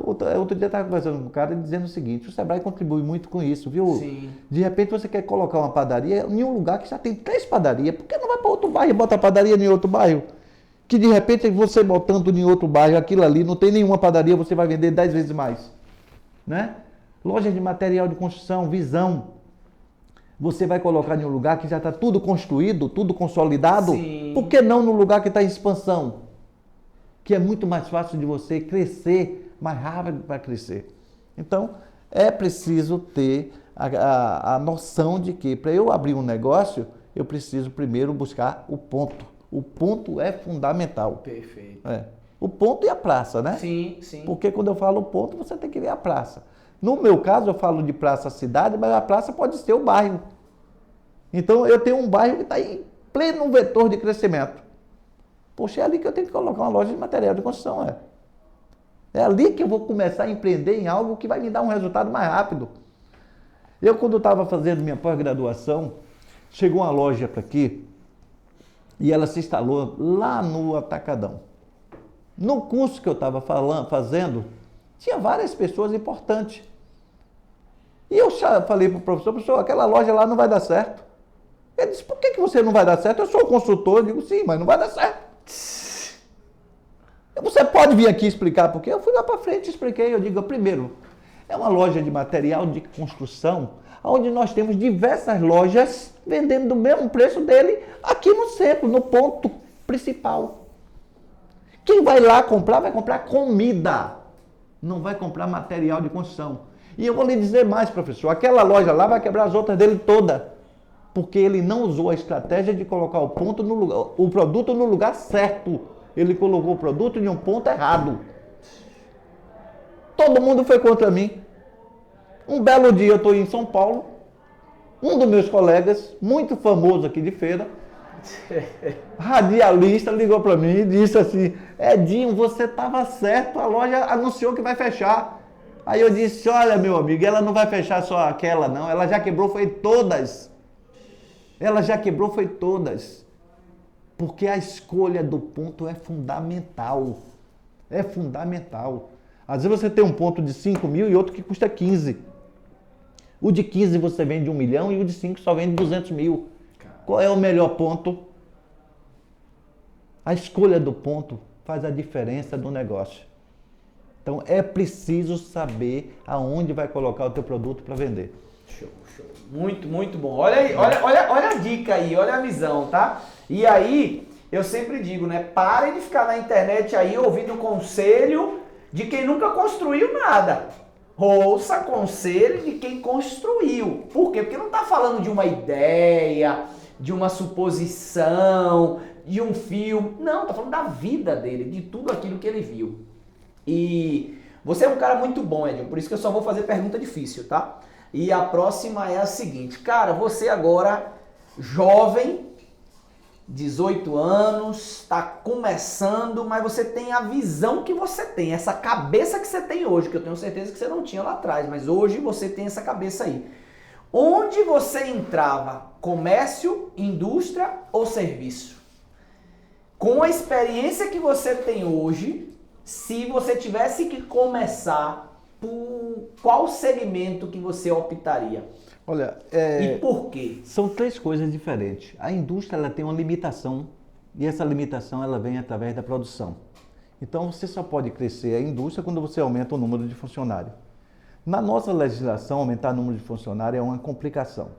Outro dia estava conversando com um cara dizendo o seguinte: o Sebrae contribui muito com isso, viu? Sim. De repente você quer colocar uma padaria em um lugar que já tem 3 padarias, por que não vai para outro bairro e bota a padaria em outro bairro? Que de repente você botando em outro bairro aquilo ali, não tem nenhuma padaria, você vai vender 10 vezes mais. Né? Loja de material de construção, Visão. Você vai colocar em um lugar que já está tudo construído, tudo consolidado. Sim. Por que não no lugar que está em expansão? Que é muito mais fácil de você crescer, mais rápido para crescer. Então, é preciso ter a noção de que para eu abrir um negócio, eu preciso primeiro buscar o ponto. O ponto é fundamental. Perfeito. O ponto e a praça, né? Sim, sim. Porque quando eu falo ponto, você tem que ver a praça. No meu caso, eu falo de praça-cidade, mas a praça pode ser o bairro. Então, eu tenho um bairro que está em pleno vetor de crescimento. Poxa, é ali que eu tenho que colocar uma loja de material de construção. É ali que eu vou começar a empreender em algo que vai me dar um resultado mais rápido. Eu, quando estava fazendo minha pós-graduação, chegou uma loja para aqui e ela se instalou lá no Atacadão. No curso que eu estava fazendo, tinha várias pessoas importantes. E eu falei para o professor, aquela loja lá não vai dar certo. Ele disse, por que você não vai dar certo? Eu sou consultor. Eu digo, sim, mas não vai dar certo. Você pode vir aqui explicar por quê? Eu fui lá para frente e expliquei. Eu digo, primeiro, é uma loja de material de construção, onde nós temos diversas lojas vendendo do mesmo preço dele aqui no centro, no ponto principal. Quem vai lá comprar, vai comprar comida, não vai comprar material de construção. E eu vou lhe dizer mais, professor, aquela loja lá vai quebrar as outras dele toda, porque ele não usou a estratégia de colocar o produto no lugar certo. Ele colocou o produto em um ponto errado. Todo mundo foi contra mim. Um belo dia eu estou em São Paulo, um dos meus colegas, muito famoso aqui de feira, radialista, ligou para mim e disse assim, Edinho, você estava certo, a loja anunciou que vai fechar. Aí eu disse, olha meu amigo, ela não vai fechar só aquela não, ela já quebrou, foi todas. Ela já quebrou, foi todas. Porque a escolha do ponto é fundamental. É fundamental. Às vezes você tem um ponto de 5 mil e outro que custa 15. O de 15 você vende 1 milhão e o de 5 só vende 200 mil. Qual é o melhor ponto? A escolha do ponto faz a diferença do negócio. Então é preciso saber aonde vai colocar o teu produto para vender. Show, show. Muito, muito bom. Olha aí, olha a dica aí, olha a visão, tá? E aí, eu sempre digo, né? Parem de ficar na internet aí ouvindo conselho de quem nunca construiu nada. Ouça conselho de quem construiu. Por quê? Porque não está falando de uma ideia, de uma suposição, de um filme. Não, está falando da vida dele, de tudo aquilo que ele viu. E você é um cara muito bom, Edinho, por isso que eu só vou fazer pergunta difícil, tá? E a próxima é a seguinte. Cara, você agora, jovem, 18 anos, está começando, mas você tem a visão que você tem, essa cabeça que você tem hoje, que eu tenho certeza que você não tinha lá atrás, mas hoje você tem essa cabeça aí. Onde você entrava? Comércio, indústria ou serviço? Com a experiência que você tem hoje, se você tivesse que começar, por qual segmento que você optaria? Olha, e por quê? São 3 coisas diferentes. A indústria ela tem uma limitação e essa limitação ela vem através da produção. Então você só pode crescer a indústria quando você aumenta o número de funcionários. Na nossa legislação, aumentar o número de funcionários é uma complicação,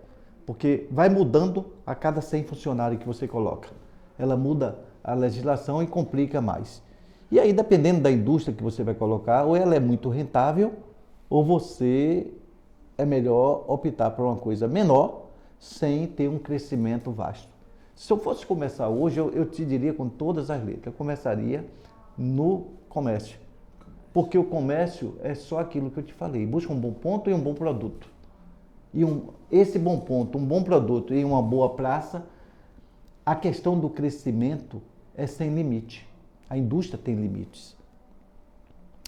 porque vai mudando a cada 100 funcionários que você coloca. Ela muda a legislação e complica mais. E aí, dependendo da indústria que você vai colocar, ou ela é muito rentável, ou você é melhor optar por uma coisa menor, sem ter um crescimento vasto. Se eu fosse começar hoje, eu te diria com todas as letras, eu começaria no comércio. Porque o comércio é só aquilo que eu te falei, busca um bom ponto e um bom produto. E esse bom ponto, um bom produto e uma boa praça, a questão do crescimento é sem limite. A indústria tem limites.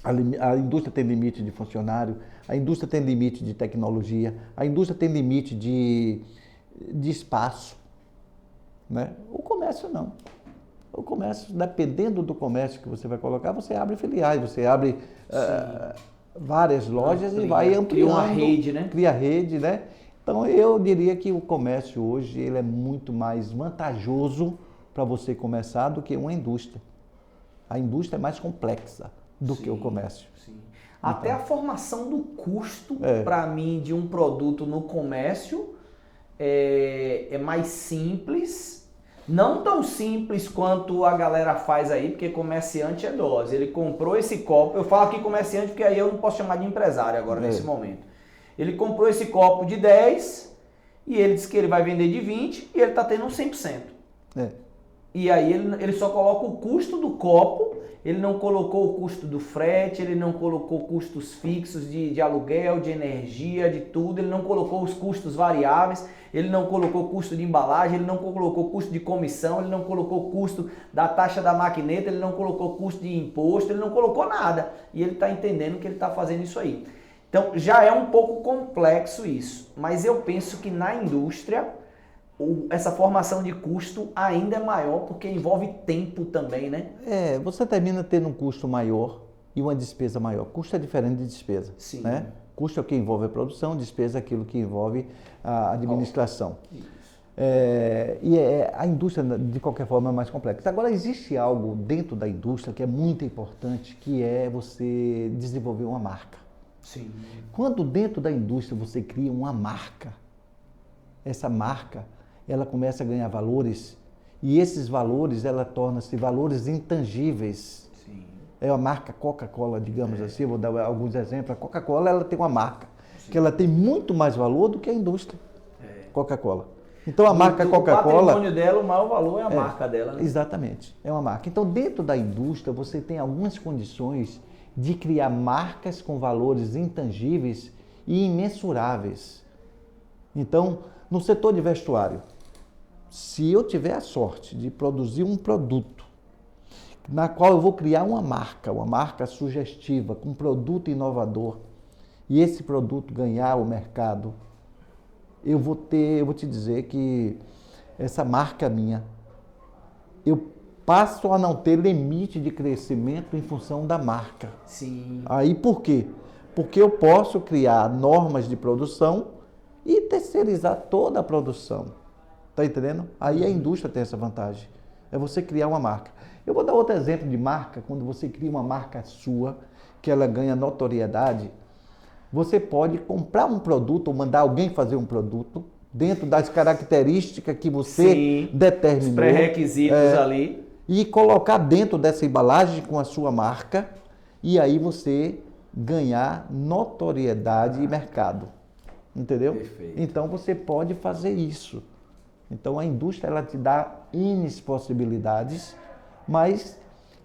A indústria tem limite de funcionário, a indústria tem limite de tecnologia, a indústria tem limite de espaço. Né? O comércio não. O comércio, dependendo do comércio que você vai colocar, você abre filiais, você abre várias lojas e vai ampliando. Cria uma rede, né? Cria rede, né? Então eu diria que o comércio hoje ele é muito mais vantajoso para você começar do que uma indústria. A indústria é mais complexa do que o comércio. Sim. Até a formação do custo, para mim, de um produto no comércio é mais simples. Não tão simples quanto a galera faz aí, porque comerciante é dose. Ele comprou esse copo, eu falo aqui comerciante porque aí eu não posso chamar de empresário agora nesse momento. Ele comprou esse copo de 10 e ele disse que ele vai vender de 20 e ele está tendo um 100%. E aí ele só coloca o custo do copo, ele não colocou o custo do frete, ele não colocou custos fixos de aluguel, de energia, de tudo, ele não colocou os custos variáveis, ele não colocou custo de embalagem, ele não colocou custo de comissão, ele não colocou custo da taxa da maquineta, ele não colocou custo de imposto, ele não colocou nada. E ele está entendendo que ele está fazendo isso aí. Então já é um pouco complexo isso, mas eu penso que na indústria essa formação de custo ainda é maior porque envolve tempo também, né? Você termina tendo um custo maior e uma despesa maior. Custo é diferente de despesa. Sim. Né? Custo é o que envolve a produção, despesa é aquilo que envolve a administração. A indústria, de qualquer forma, é mais complexa. Agora, existe algo dentro da indústria que é muito importante, que é você desenvolver uma marca. Sim. Quando dentro da indústria você cria uma marca, essa marca, ela começa a ganhar valores e esses valores, ela torna-se valores intangíveis. Sim. É a marca Coca-Cola, digamos assim, eu vou dar alguns exemplos. A Coca-Cola, ela tem uma marca, que ela tem muito mais valor do que a indústria. Coca-Cola. Então a marca Coca-Cola... O patrimônio dela, o maior valor é a marca dela. Né? Exatamente, é uma marca. Então dentro da indústria você tem algumas condições de criar marcas com valores intangíveis e imensuráveis. Então, no setor de vestuário, se eu tiver a sorte de produzir um produto na qual eu vou criar uma marca sugestiva, com um produto inovador, e esse produto ganhar o mercado, eu vou te dizer que essa marca minha, eu passo a não ter limite de crescimento em função da marca. Sim. Aí por quê? Porque eu posso criar normas de produção e terceirizar toda a produção. Tá entendendo? Aí a indústria tem essa vantagem. É você criar uma marca. Eu vou dar outro exemplo de marca. Quando você cria uma marca sua, que ela ganha notoriedade, você pode comprar um produto ou mandar alguém fazer um produto dentro das características que você determinou. Os pré-requisitos ali. E colocar dentro dessa embalagem com a sua marca e aí você ganhar notoriedade e mercado. Entendeu? Perfeito. Então você pode fazer isso. Então a indústria ela te dá N possibilidades, mas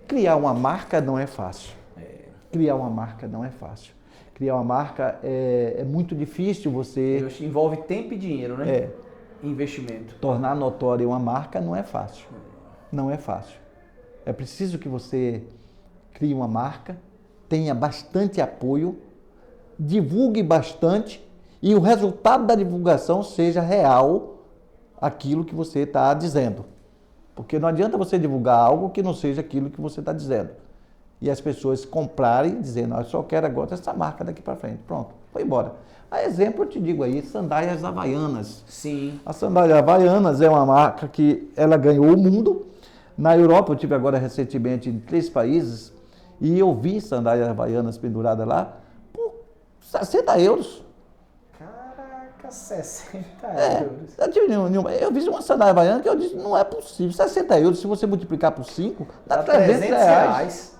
criar uma marca não é fácil. Criar uma marca não é fácil. Criar uma marca é muito difícil você... Envolve tempo e dinheiro, né? Investimento. Tornar notória uma marca não é fácil. Não é fácil. É preciso que você crie uma marca, tenha bastante apoio, divulgue bastante e o resultado da divulgação seja real aquilo que você está dizendo. Porque não adianta você divulgar algo que não seja aquilo que você está dizendo. E as pessoas comprarem dizendo, eu só quero agora essa marca daqui para frente. Pronto, foi embora. A exemplo, eu te digo aí, sandálias havaianas. Sim. A sandália havaianas é uma marca que ela ganhou o mundo. Na Europa, eu tive agora recentemente em 3 países e eu vi sandálias havaianas penduradas lá por 60 euros. Caraca, 60 euros. Eu vi uma sandália havaiana que eu disse, não é possível. 60 euros, se você multiplicar por 5, dá 300 reais.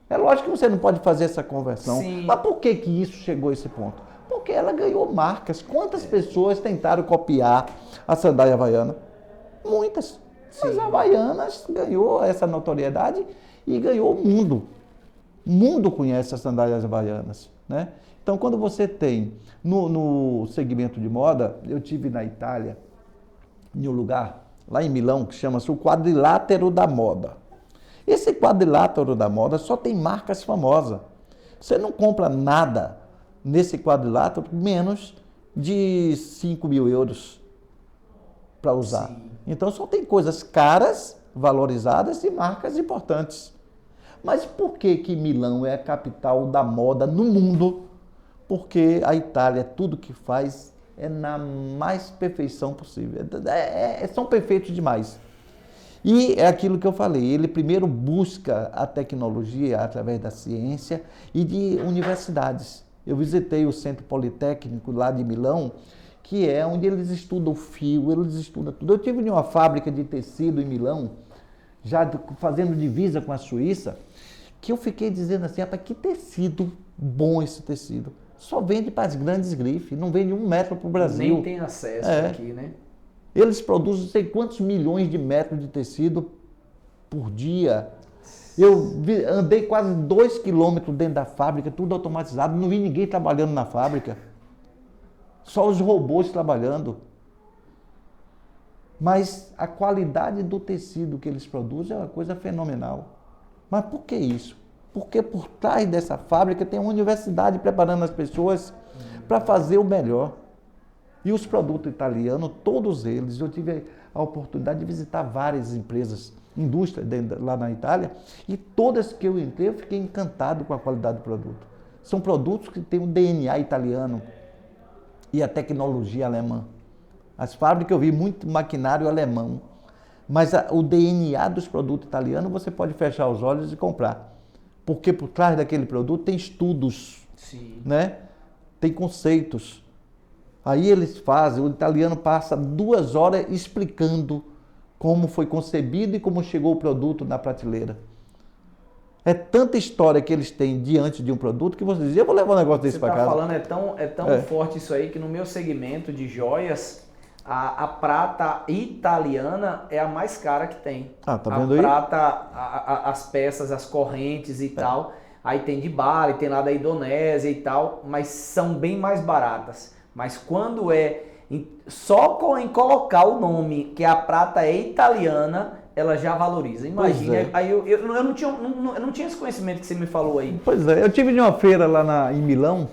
É lógico que você não pode fazer essa conversão. Sim. Mas por que isso chegou a esse ponto? Porque ela ganhou marcas. Quantas pessoas tentaram copiar a sandália havaiana? Muitas. Mas a Havaianas ganhou essa notoriedade e ganhou o mundo. O mundo conhece as sandálias havaianas, né? Então, quando você tem, no segmento de moda, eu tive na Itália, em um lugar lá em Milão, que chama-se o Quadrilátero da Moda. Esse Quadrilátero da Moda só tem marcas famosas. Você não compra nada nesse quadrilátero menos de 5 mil euros para usar. Sim. Então só tem coisas caras, valorizadas e marcas importantes. Mas por que que Milão é a capital da moda no mundo? Porque a Itália, tudo que faz é na mais perfeição possível. São perfeitos demais. E é aquilo que eu falei, ele primeiro busca a tecnologia através da ciência e de universidades. Eu visitei o Centro Politécnico lá de Milão, que é onde eles estudam o fio, eles estudam tudo. Eu tive em uma fábrica de tecido em Milão, já fazendo divisa com a Suíça, que eu fiquei dizendo assim, rapaz, que tecido bom esse tecido. Só vende para as grandes grifes, não vende 1 metro para o Brasil. Nem tem acesso aqui, né? Eles produzem não sei quantos milhões de metros de tecido por dia. Eu andei quase 2 quilômetros dentro da fábrica, tudo automatizado, não vi ninguém trabalhando na fábrica. Só os robôs trabalhando. Mas a qualidade do tecido que eles produzem é uma coisa fenomenal. Mas por que isso? Porque por trás dessa fábrica tem uma universidade preparando as pessoas para fazer o melhor. E os produtos italianos, todos eles, eu tive a oportunidade de visitar várias empresas, indústrias lá na Itália, e todas que eu entrei, eu fiquei encantado com a qualidade do produto. São produtos que têm o DNA italiano e a tecnologia alemã. As fábricas eu vi muito maquinário alemão, mas o DNA dos produtos italianos você pode fechar os olhos e comprar. Porque por trás daquele produto tem estudos, Sim. né? Tem conceitos. Aí eles fazem, o italiano passa 2 horas explicando como foi concebido e como chegou o produto na prateleira. É tanta história que eles têm diante de um produto que você diz, eu vou levar um negócio desse para casa. Você está falando, é tão forte isso aí que no meu segmento de joias, a prata italiana é a mais cara que tem. Ah, tá vendo aí? A prata, as peças, as correntes e tal, aí tem de Bali, tem lá da Indonésia e tal, mas são bem mais baratas. Mas quando só em colocar o nome que a prata é italiana, ela já valoriza. Imagina, aí eu não tinha esse conhecimento que você me falou aí. Pois é, eu tive em uma feira lá em Milão,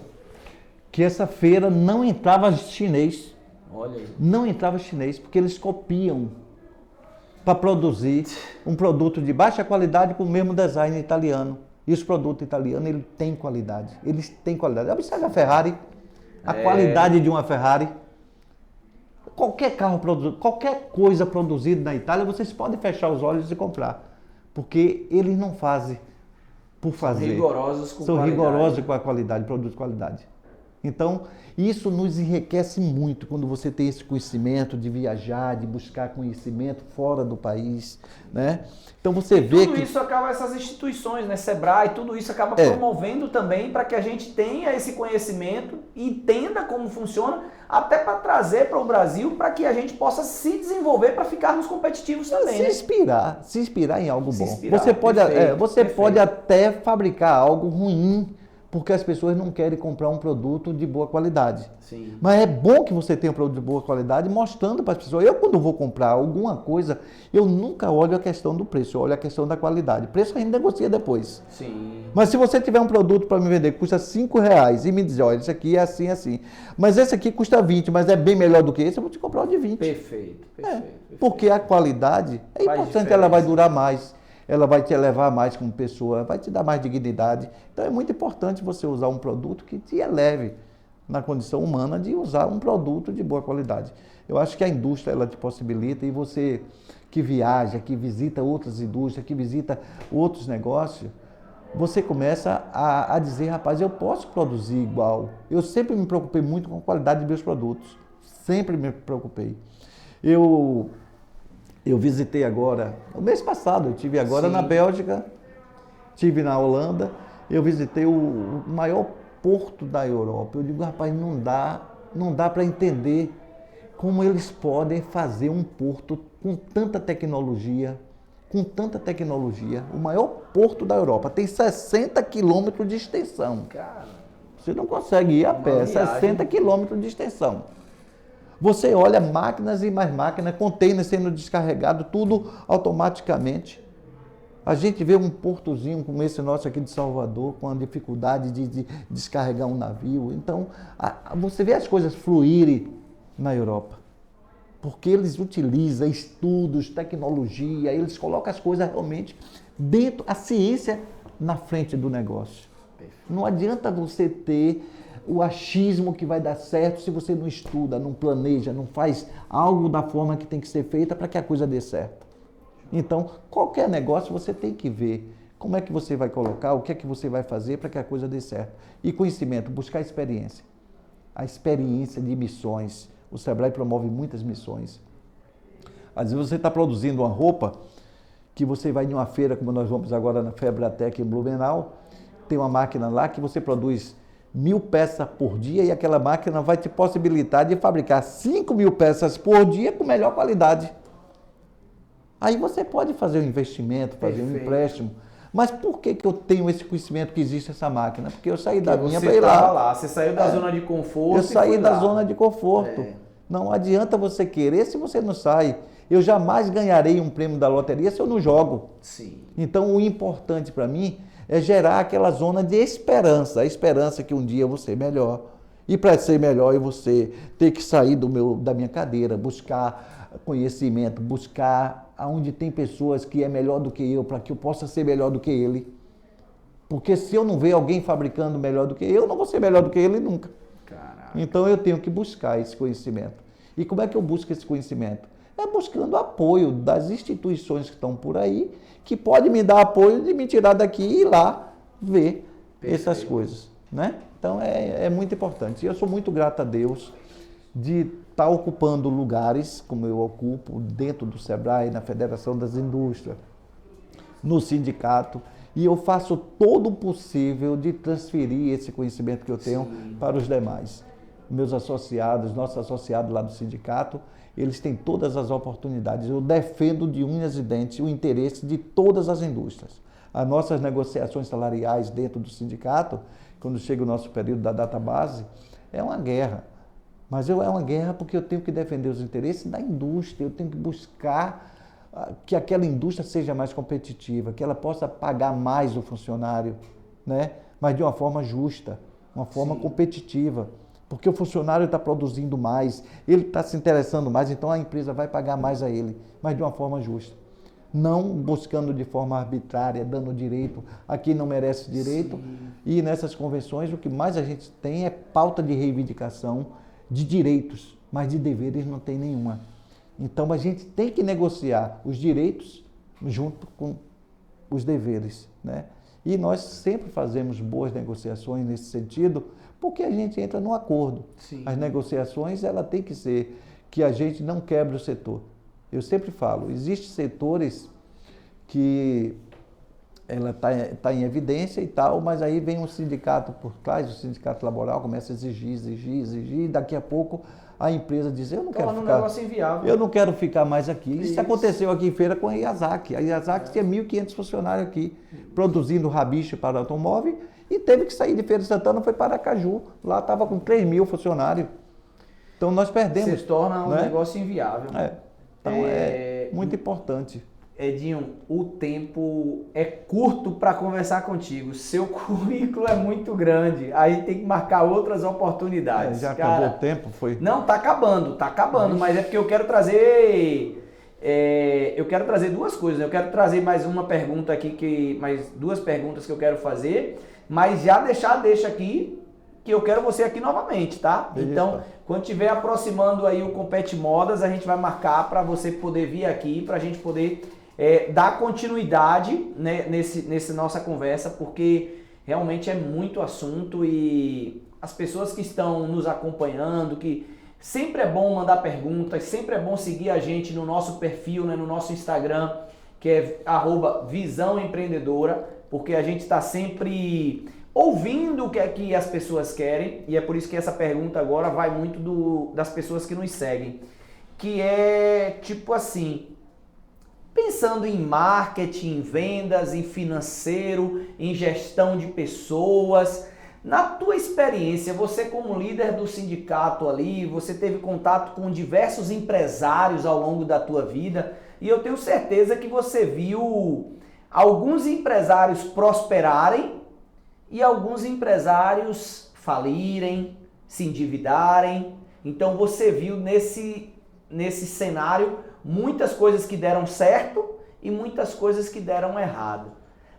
que essa feira não entrava chinês. Olha aí. Não entrava chinês, porque eles copiam para produzir um produto de baixa qualidade com o mesmo design italiano. E os produtos italianos, eles têm qualidade. Eles têm qualidade. Observe a Ferrari. A qualidade de uma Ferrari, qualquer carro produzido, qualquer coisa produzida na Itália, vocês podem fechar os olhos e comprar. Porque eles não fazem por fazer. São rigorosos com São qualidade. rigorosos com a qualidade, produto de qualidade. Então, isso nos enriquece muito quando você tem esse conhecimento de viajar, de buscar conhecimento fora do país, né? Então você vê tudo isso acaba, essas instituições, né, Sebrae, tudo isso acaba promovendo também para que a gente tenha esse conhecimento, entenda como funciona, até para trazer para o Brasil, para que a gente possa se desenvolver para ficarmos competitivos também. Se inspirar em algo bom. Você pode até fabricar algo ruim, porque as pessoas não querem comprar um produto de boa qualidade. Sim. Mas é bom que você tenha um produto de boa qualidade mostrando para as pessoas. Eu, quando vou comprar alguma coisa, eu nunca olho a questão do preço, eu olho a questão da qualidade. O preço a gente negocia depois. Sim. Mas se você tiver um produto para me vender que custa R$5 e me dizer, olha, isso aqui é assim, assim. Mas esse aqui custa 20, mas é bem melhor do que esse, eu vou te comprar o de 20. Perfeito. Porque a qualidade é importante, ela vai durar mais. Ela vai te elevar mais como pessoa, vai te dar mais dignidade. Então é muito importante você usar um produto que te eleve na condição humana de usar um produto de boa qualidade. Eu acho que a indústria ela te possibilita, e você que viaja, que visita outras indústrias, que visita outros negócios, você começa a dizer, rapaz, eu posso produzir igual. Eu sempre me preocupei muito com a qualidade de meus produtos. Sempre me preocupei. Eu visitei agora, o mês passado, eu estive agora na Bélgica, estive na Holanda, eu visitei o maior porto da Europa. Eu digo, rapaz, não dá para entender como eles podem fazer um porto com tanta tecnologia, o maior porto da Europa. Tem 60 quilômetros de extensão. Cara, você não consegue ir a pé, 60 quilômetros de extensão. Você olha máquinas e mais máquinas, containers sendo descarregados, tudo automaticamente. A gente vê um portozinho como esse nosso aqui de Salvador, com a dificuldade de descarregar um navio. Então, você vê as coisas fluírem na Europa. Porque eles utilizam estudos, tecnologia, eles colocam as coisas realmente dentro, a ciência na frente do negócio. Não adianta você ter o achismo que vai dar certo se você não estuda, não planeja, não faz algo da forma que tem que ser feita para que a coisa dê certo. Então, qualquer negócio você tem que ver como é que você vai colocar, o que é que você vai fazer para que a coisa dê certo. E conhecimento, buscar experiência. A experiência de missões. O Sebrae promove muitas missões. Às vezes você está produzindo uma roupa que você vai em uma feira, como nós vamos agora na Febratec em Blumenau, tem uma máquina lá que você produz 1.000 peças por dia e aquela máquina vai te possibilitar de fabricar 5.000 peças por dia com melhor qualidade. Aí você pode fazer um investimento, fazer um empréstimo. Mas por que eu tenho esse conhecimento que existe essa máquina? Porque eu saí da minha para ir lá. Você saiu da zona de conforto. Eu saí da zona de conforto. Não adianta você querer se você não sai. Eu jamais ganharei um prêmio da loteria se eu não jogo. Sim. Então o importante para mim é gerar aquela zona de esperança. A esperança que um dia eu vou ser melhor. E para ser melhor eu vou ter que sair da minha cadeira, buscar conhecimento, buscar aonde tem pessoas que é melhor do que eu, para que eu possa ser melhor do que ele. Porque se eu não ver alguém fabricando melhor do que eu, não vou ser melhor do que ele nunca. Caraca. Então eu tenho que buscar esse conhecimento. E como é que eu busco esse conhecimento? É buscando apoio das instituições que estão por aí, que pode me dar apoio de me tirar daqui e ir lá ver essas coisas, né? Então é muito importante. E eu sou muito grato a Deus de estar ocupando lugares como eu ocupo dentro do Sebrae, na Federação das Indústrias, no sindicato, e eu faço todo o possível de transferir esse conhecimento que eu tenho para os demais. Meus associados, nossos associados lá do sindicato, eles têm todas as oportunidades. Eu defendo de unhas e dentes o interesse de todas as indústrias. As nossas negociações salariais dentro do sindicato, quando chega o nosso período da database, é uma guerra. Mas é uma guerra porque eu tenho que defender os interesses da indústria, eu tenho que buscar que aquela indústria seja mais competitiva, que ela possa pagar mais o funcionário, né? Mas de uma forma justa, uma forma competitiva. Porque o funcionário está produzindo mais, ele está se interessando mais, então a empresa vai pagar mais a ele, mas de uma forma justa. Não buscando de forma arbitrária, dando direito a quem não merece direito. E nessas convenções o que mais a gente tem é pauta de reivindicação de direitos, mas de deveres não tem nenhuma. Então a gente tem que negociar os direitos junto com os deveres, né? E nós sempre fazemos boas negociações nesse sentido, porque a gente entra num acordo. As negociações, ela tem que ser que a gente não quebre o setor. Eu sempre falo, existem setores que ela está em evidência e tal, mas aí vem um sindicato por trás, o sindicato laboral começa a exigir, e daqui a pouco a empresa diz, eu não quero ficar, negócio inviável. Eu não quero ficar mais aqui. Isso aconteceu aqui em feira com a Yazaki. A Yazaki tinha 1.500 funcionários aqui, produzindo rabicho para automóvel, e teve que sair de Feira de Santana, foi para Aracaju. Lá estava com 3.000 funcionários. Então nós perdemos. Se torna um negócio inviável. Então é muito importante. Edinho, o tempo é curto para conversar contigo. Seu currículo é muito grande. Aí tem que marcar outras oportunidades. Já acabou o tempo? Foi? Não, tá acabando, mas é porque eu quero trazer. Eu quero trazer duas coisas. Eu quero trazer mais uma pergunta aqui, mais duas perguntas que eu quero fazer, mas já deixa aqui que eu quero você aqui novamente, tá? Beleza. Então, quando estiver aproximando aí o Compete Modas, a gente vai marcar para você poder vir aqui, para a gente poder dar continuidade, né, nessa nossa conversa, porque realmente é muito assunto e as pessoas que estão nos acompanhando, que sempre é bom mandar perguntas, sempre é bom seguir a gente no nosso perfil, né, no nosso Instagram, que é @visãoempreendedora, porque a gente está sempre ouvindo o que é que as pessoas querem, e é por isso que essa pergunta agora vai muito das pessoas que nos seguem, que é tipo assim, pensando em marketing, em vendas, em financeiro, em gestão de pessoas, Na tua experiência, você como líder do sindicato ali, você teve contato com diversos empresários ao longo da tua vida e eu tenho certeza que você viu alguns empresários prosperarem e alguns empresários falirem, se endividarem. Então você viu nesse cenário muitas coisas que deram certo e muitas coisas que deram errado.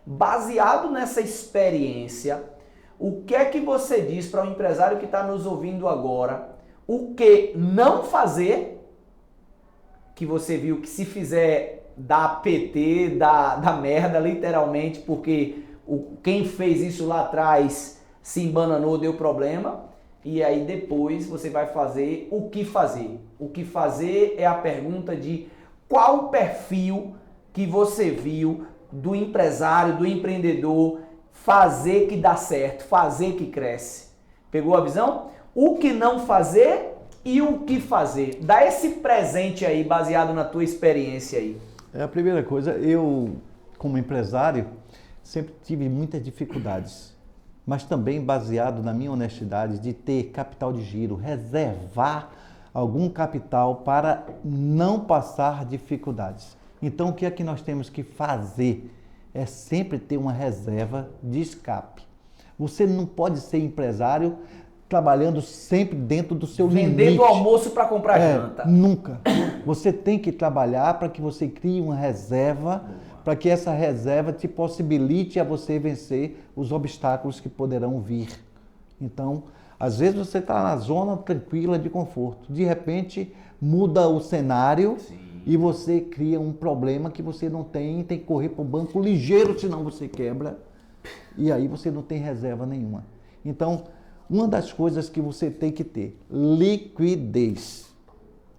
Baseado nessa experiência, o que é que você diz para o empresário que está nos ouvindo agora? O que não fazer, que você viu que se fizer dá PT, dá merda literalmente, porque quem fez isso lá atrás se embananou, deu problema. E aí depois você vai fazer o que fazer. O que fazer é a pergunta de qual o perfil que você viu do empresário, do empreendedor, fazer que dá certo, fazer que cresce. Pegou a visão? O que não fazer e o que fazer. Dá esse presente aí, baseado na tua experiência aí. A primeira coisa, eu, como empresário, sempre tive muitas dificuldades, mas também baseado na minha honestidade de ter capital de giro, reservar algum capital para não passar dificuldades. Então, o que é que nós temos que fazer? É sempre ter uma reserva de escape. Você não pode ser empresário trabalhando sempre dentro do seu limite. Vendendo almoço para comprar janta. Nunca. Você tem que trabalhar para que você crie uma reserva, para que essa reserva te possibilite a você vencer os obstáculos que poderão vir. Então, às vezes você está na zona tranquila de conforto. De repente, muda o cenário. Sim. E você cria um problema que você não tem que correr para o banco ligeiro, senão você quebra. E aí você não tem reserva nenhuma. Então, uma das coisas que você tem que ter, liquidez.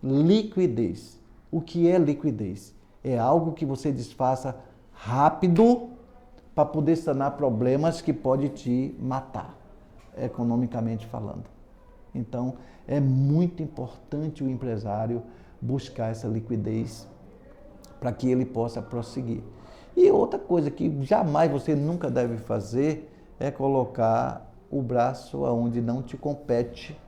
Liquidez. O que é liquidez? É algo que você desfaça rápido para poder sanar problemas que pode te matar, economicamente falando. Então, é muito importante o empresário buscar essa liquidez para que ele possa prosseguir. E outra coisa que jamais você nunca deve fazer é colocar o braço aonde não te compete,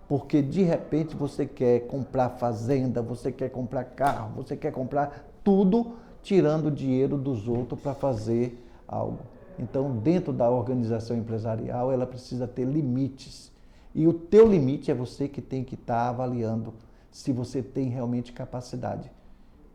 porque de repente você quer comprar fazenda, você quer comprar carro, você quer comprar tudo, tirando o dinheiro dos outros para fazer algo. Então, dentro da organização empresarial, ela precisa ter limites. E o teu limite é você que tem que estar avaliando se você tem realmente capacidade.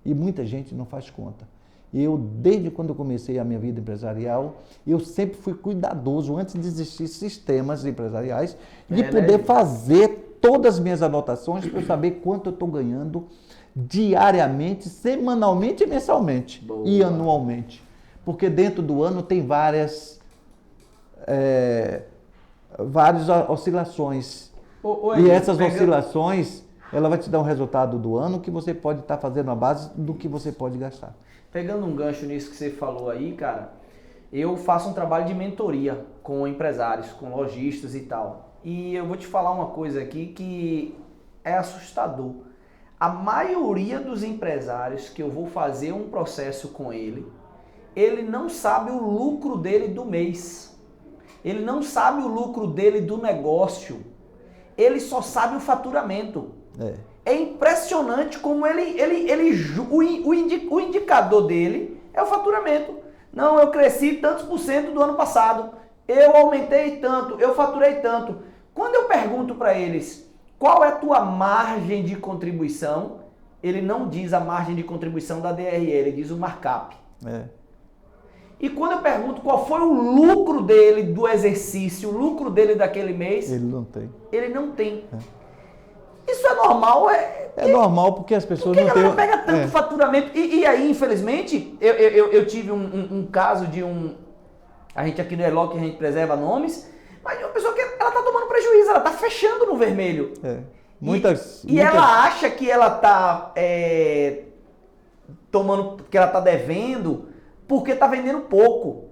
E muita gente não faz conta. Eu, desde quando eu comecei a minha vida empresarial, eu sempre fui cuidadoso, antes de existir sistemas empresariais, de poder fazer todas as minhas anotações para eu saber quanto eu estou ganhando diariamente, semanalmente e mensalmente. Boa. E anualmente. Porque dentro do ano tem várias oscilações. E essas oscilações, ela vai te dar um resultado do ano que você pode estar fazendo a base do que você pode gastar. Pegando um gancho nisso que você falou aí, cara, eu faço um trabalho de mentoria com empresários, com lojistas e tal. E eu vou te falar uma coisa aqui que é assustador. A maioria dos empresários que eu vou fazer um processo com ele não sabe o lucro dele do mês. Ele não sabe o lucro dele do negócio. Ele só sabe o faturamento. É impressionante como o indicador dele é o faturamento. Não, eu cresci tantos por cento do ano passado, eu aumentei tanto, eu faturei tanto. Quando eu pergunto para eles qual é a tua margem de contribuição, ele não diz a margem de contribuição da DRE, ele diz o markup. E quando eu pergunto qual foi o lucro dele do exercício, o lucro dele daquele mês, ele não tem. Ele não tem. Isso é normal? É normal porque as pessoas não têm... pega tanto faturamento. E aí, infelizmente, eu tive um caso de a gente aqui no ELOC, a gente preserva nomes, mas uma pessoa que ela tá tomando prejuízo, ela tá fechando no vermelho. Muitas... ela acha que ela tá que ela tá devendo porque tá vendendo pouco.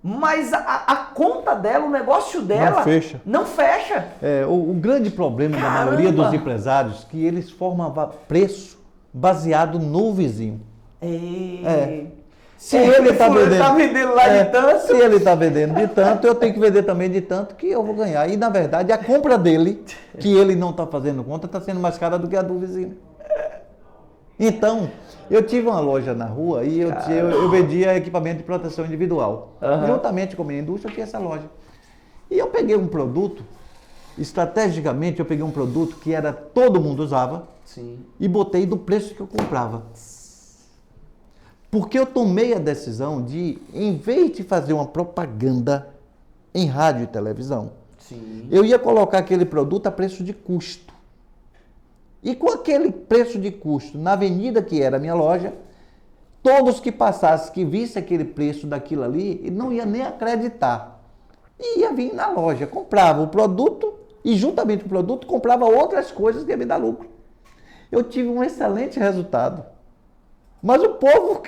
Mas a conta dela, o negócio dela... Não fecha. O grande problema da maioria dos empresários é que eles formam preço baseado no vizinho. Se ele está vendendo, tá vendendo lá de tanto. Se ele está vendendo de tanto, eu tenho que vender também de tanto que eu vou ganhar. E, na verdade, a compra dele, que ele não está fazendo conta, está sendo mais cara do que a do vizinho. Então, eu tive uma loja na rua e eu vendia equipamento de proteção individual. Juntamente com a minha indústria, eu tinha essa loja. E eu peguei um produto, estrategicamente, eu peguei um produto que todo mundo usava. Sim. E botei do preço que eu comprava. Porque eu tomei a decisão de, em vez de fazer uma propaganda em rádio e televisão, sim, eu ia colocar aquele produto a preço de custo. E com aquele preço de custo, na avenida que era a minha loja, todos que passassem, que vissem aquele preço daquilo ali, não ia nem acreditar. E ia vir na loja, comprava o produto e, juntamente com o produto, comprava outras coisas que ia me dar lucro. Eu tive um excelente resultado. Mas o povo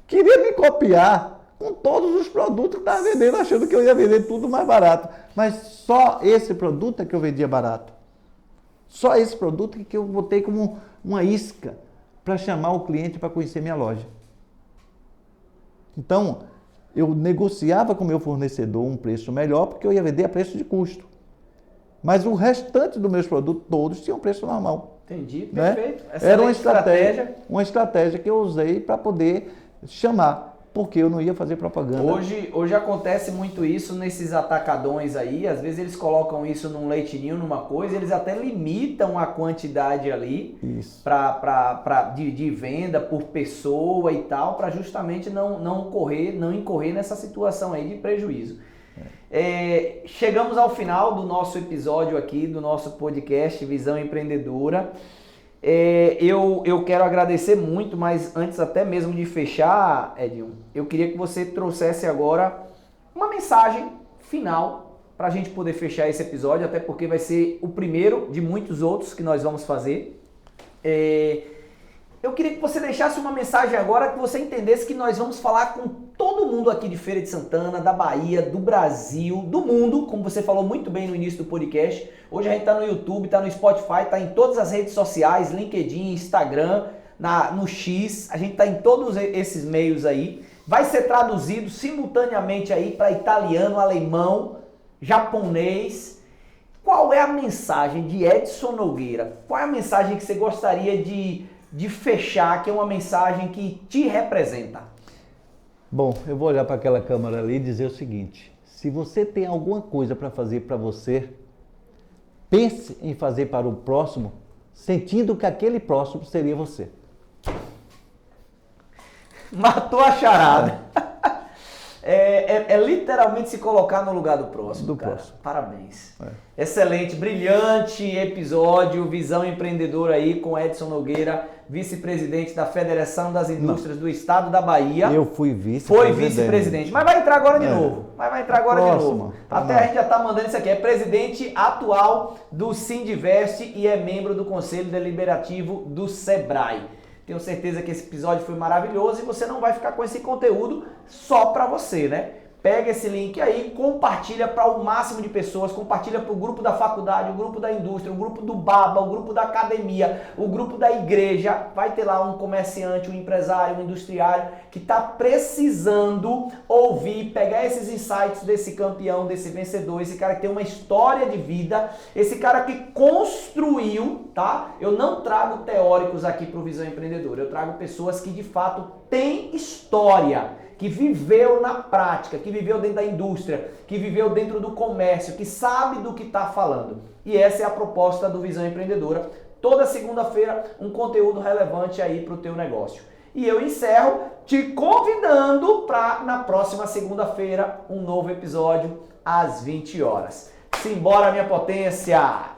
queria me copiar com todos os produtos que estava vendendo, achando que eu ia vender tudo mais barato. Mas só esse produto é que eu vendia barato. Só esse produto que eu botei como uma isca para chamar o cliente para conhecer minha loja. Então, eu negociava com o meu fornecedor um preço melhor porque eu ia vender a preço de custo. Mas o restante dos meus produtos todos tinham preço normal. Entendi, perfeito. Né? Era uma estratégia que eu usei para poder chamar, porque eu não ia fazer propaganda. Hoje acontece muito isso nesses atacadões aí, às vezes eles colocam isso num leitinho, numa coisa, eles até limitam a quantidade ali de venda por pessoa e tal, para justamente não incorrer nessa situação aí de prejuízo. Chegamos ao final do nosso episódio aqui, do nosso podcast Visão Empreendedora. Eu quero agradecer muito, mas antes até mesmo de fechar, Edinho, eu queria que você trouxesse agora uma mensagem final para a gente poder fechar esse episódio, até porque vai ser o primeiro de muitos outros que nós vamos fazer. Eu queria que você deixasse uma mensagem agora, que você entendesse que nós vamos falar com todo mundo aqui de Feira de Santana, da Bahia, do Brasil, do mundo, como você falou muito bem no início do podcast. Hoje a gente está no YouTube, está no Spotify, está em todas as redes sociais, LinkedIn, Instagram, no X, a gente está em todos esses meios aí. Vai ser traduzido simultaneamente aí para italiano, alemão, japonês. Qual é a mensagem de Edson Nogueira? Qual é a mensagem que você gostaria de fechar, que é uma mensagem que te representa? Bom, eu vou olhar para aquela câmera ali e dizer o seguinte: se você tem alguma coisa para fazer para você, pense em fazer para o próximo, sentindo que aquele próximo seria você. Matou a charada. É literalmente se colocar no lugar do próximo. Próximo. Parabéns. Excelente, brilhante episódio, Visão Empreendedora aí com Edson Nogueira, vice-presidente da Federação das Indústrias do Estado da Bahia. Eu fui vice-presidente. Foi vice-presidente, mas vai entrar agora de novo. Até a gente já está mandando isso aqui. É presidente atual do Sindivest e é membro do Conselho Deliberativo do Sebrae. Tenho certeza que esse episódio foi maravilhoso e você não vai ficar com esse conteúdo só para você, né? Pega esse link aí, compartilha para o máximo de pessoas, compartilha para o grupo da faculdade, o grupo da indústria, o grupo do Baba, o grupo da academia, o grupo da igreja. Vai ter lá um comerciante, um empresário, um industriário que está precisando ouvir, pegar esses insights desse campeão, desse vencedor, esse cara que tem uma história de vida, esse cara que construiu, tá? Eu não trago teóricos aqui para o Visão Empreendedora, eu trago pessoas que de fato têm história, que viveu na prática, que viveu dentro da indústria, que viveu dentro do comércio, que sabe do que está falando. E essa é a proposta do Visão Empreendedora. Toda segunda-feira, um conteúdo relevante aí para o teu negócio. E eu encerro te convidando para, na próxima segunda-feira, um novo episódio às 20 horas. Simbora, minha potência!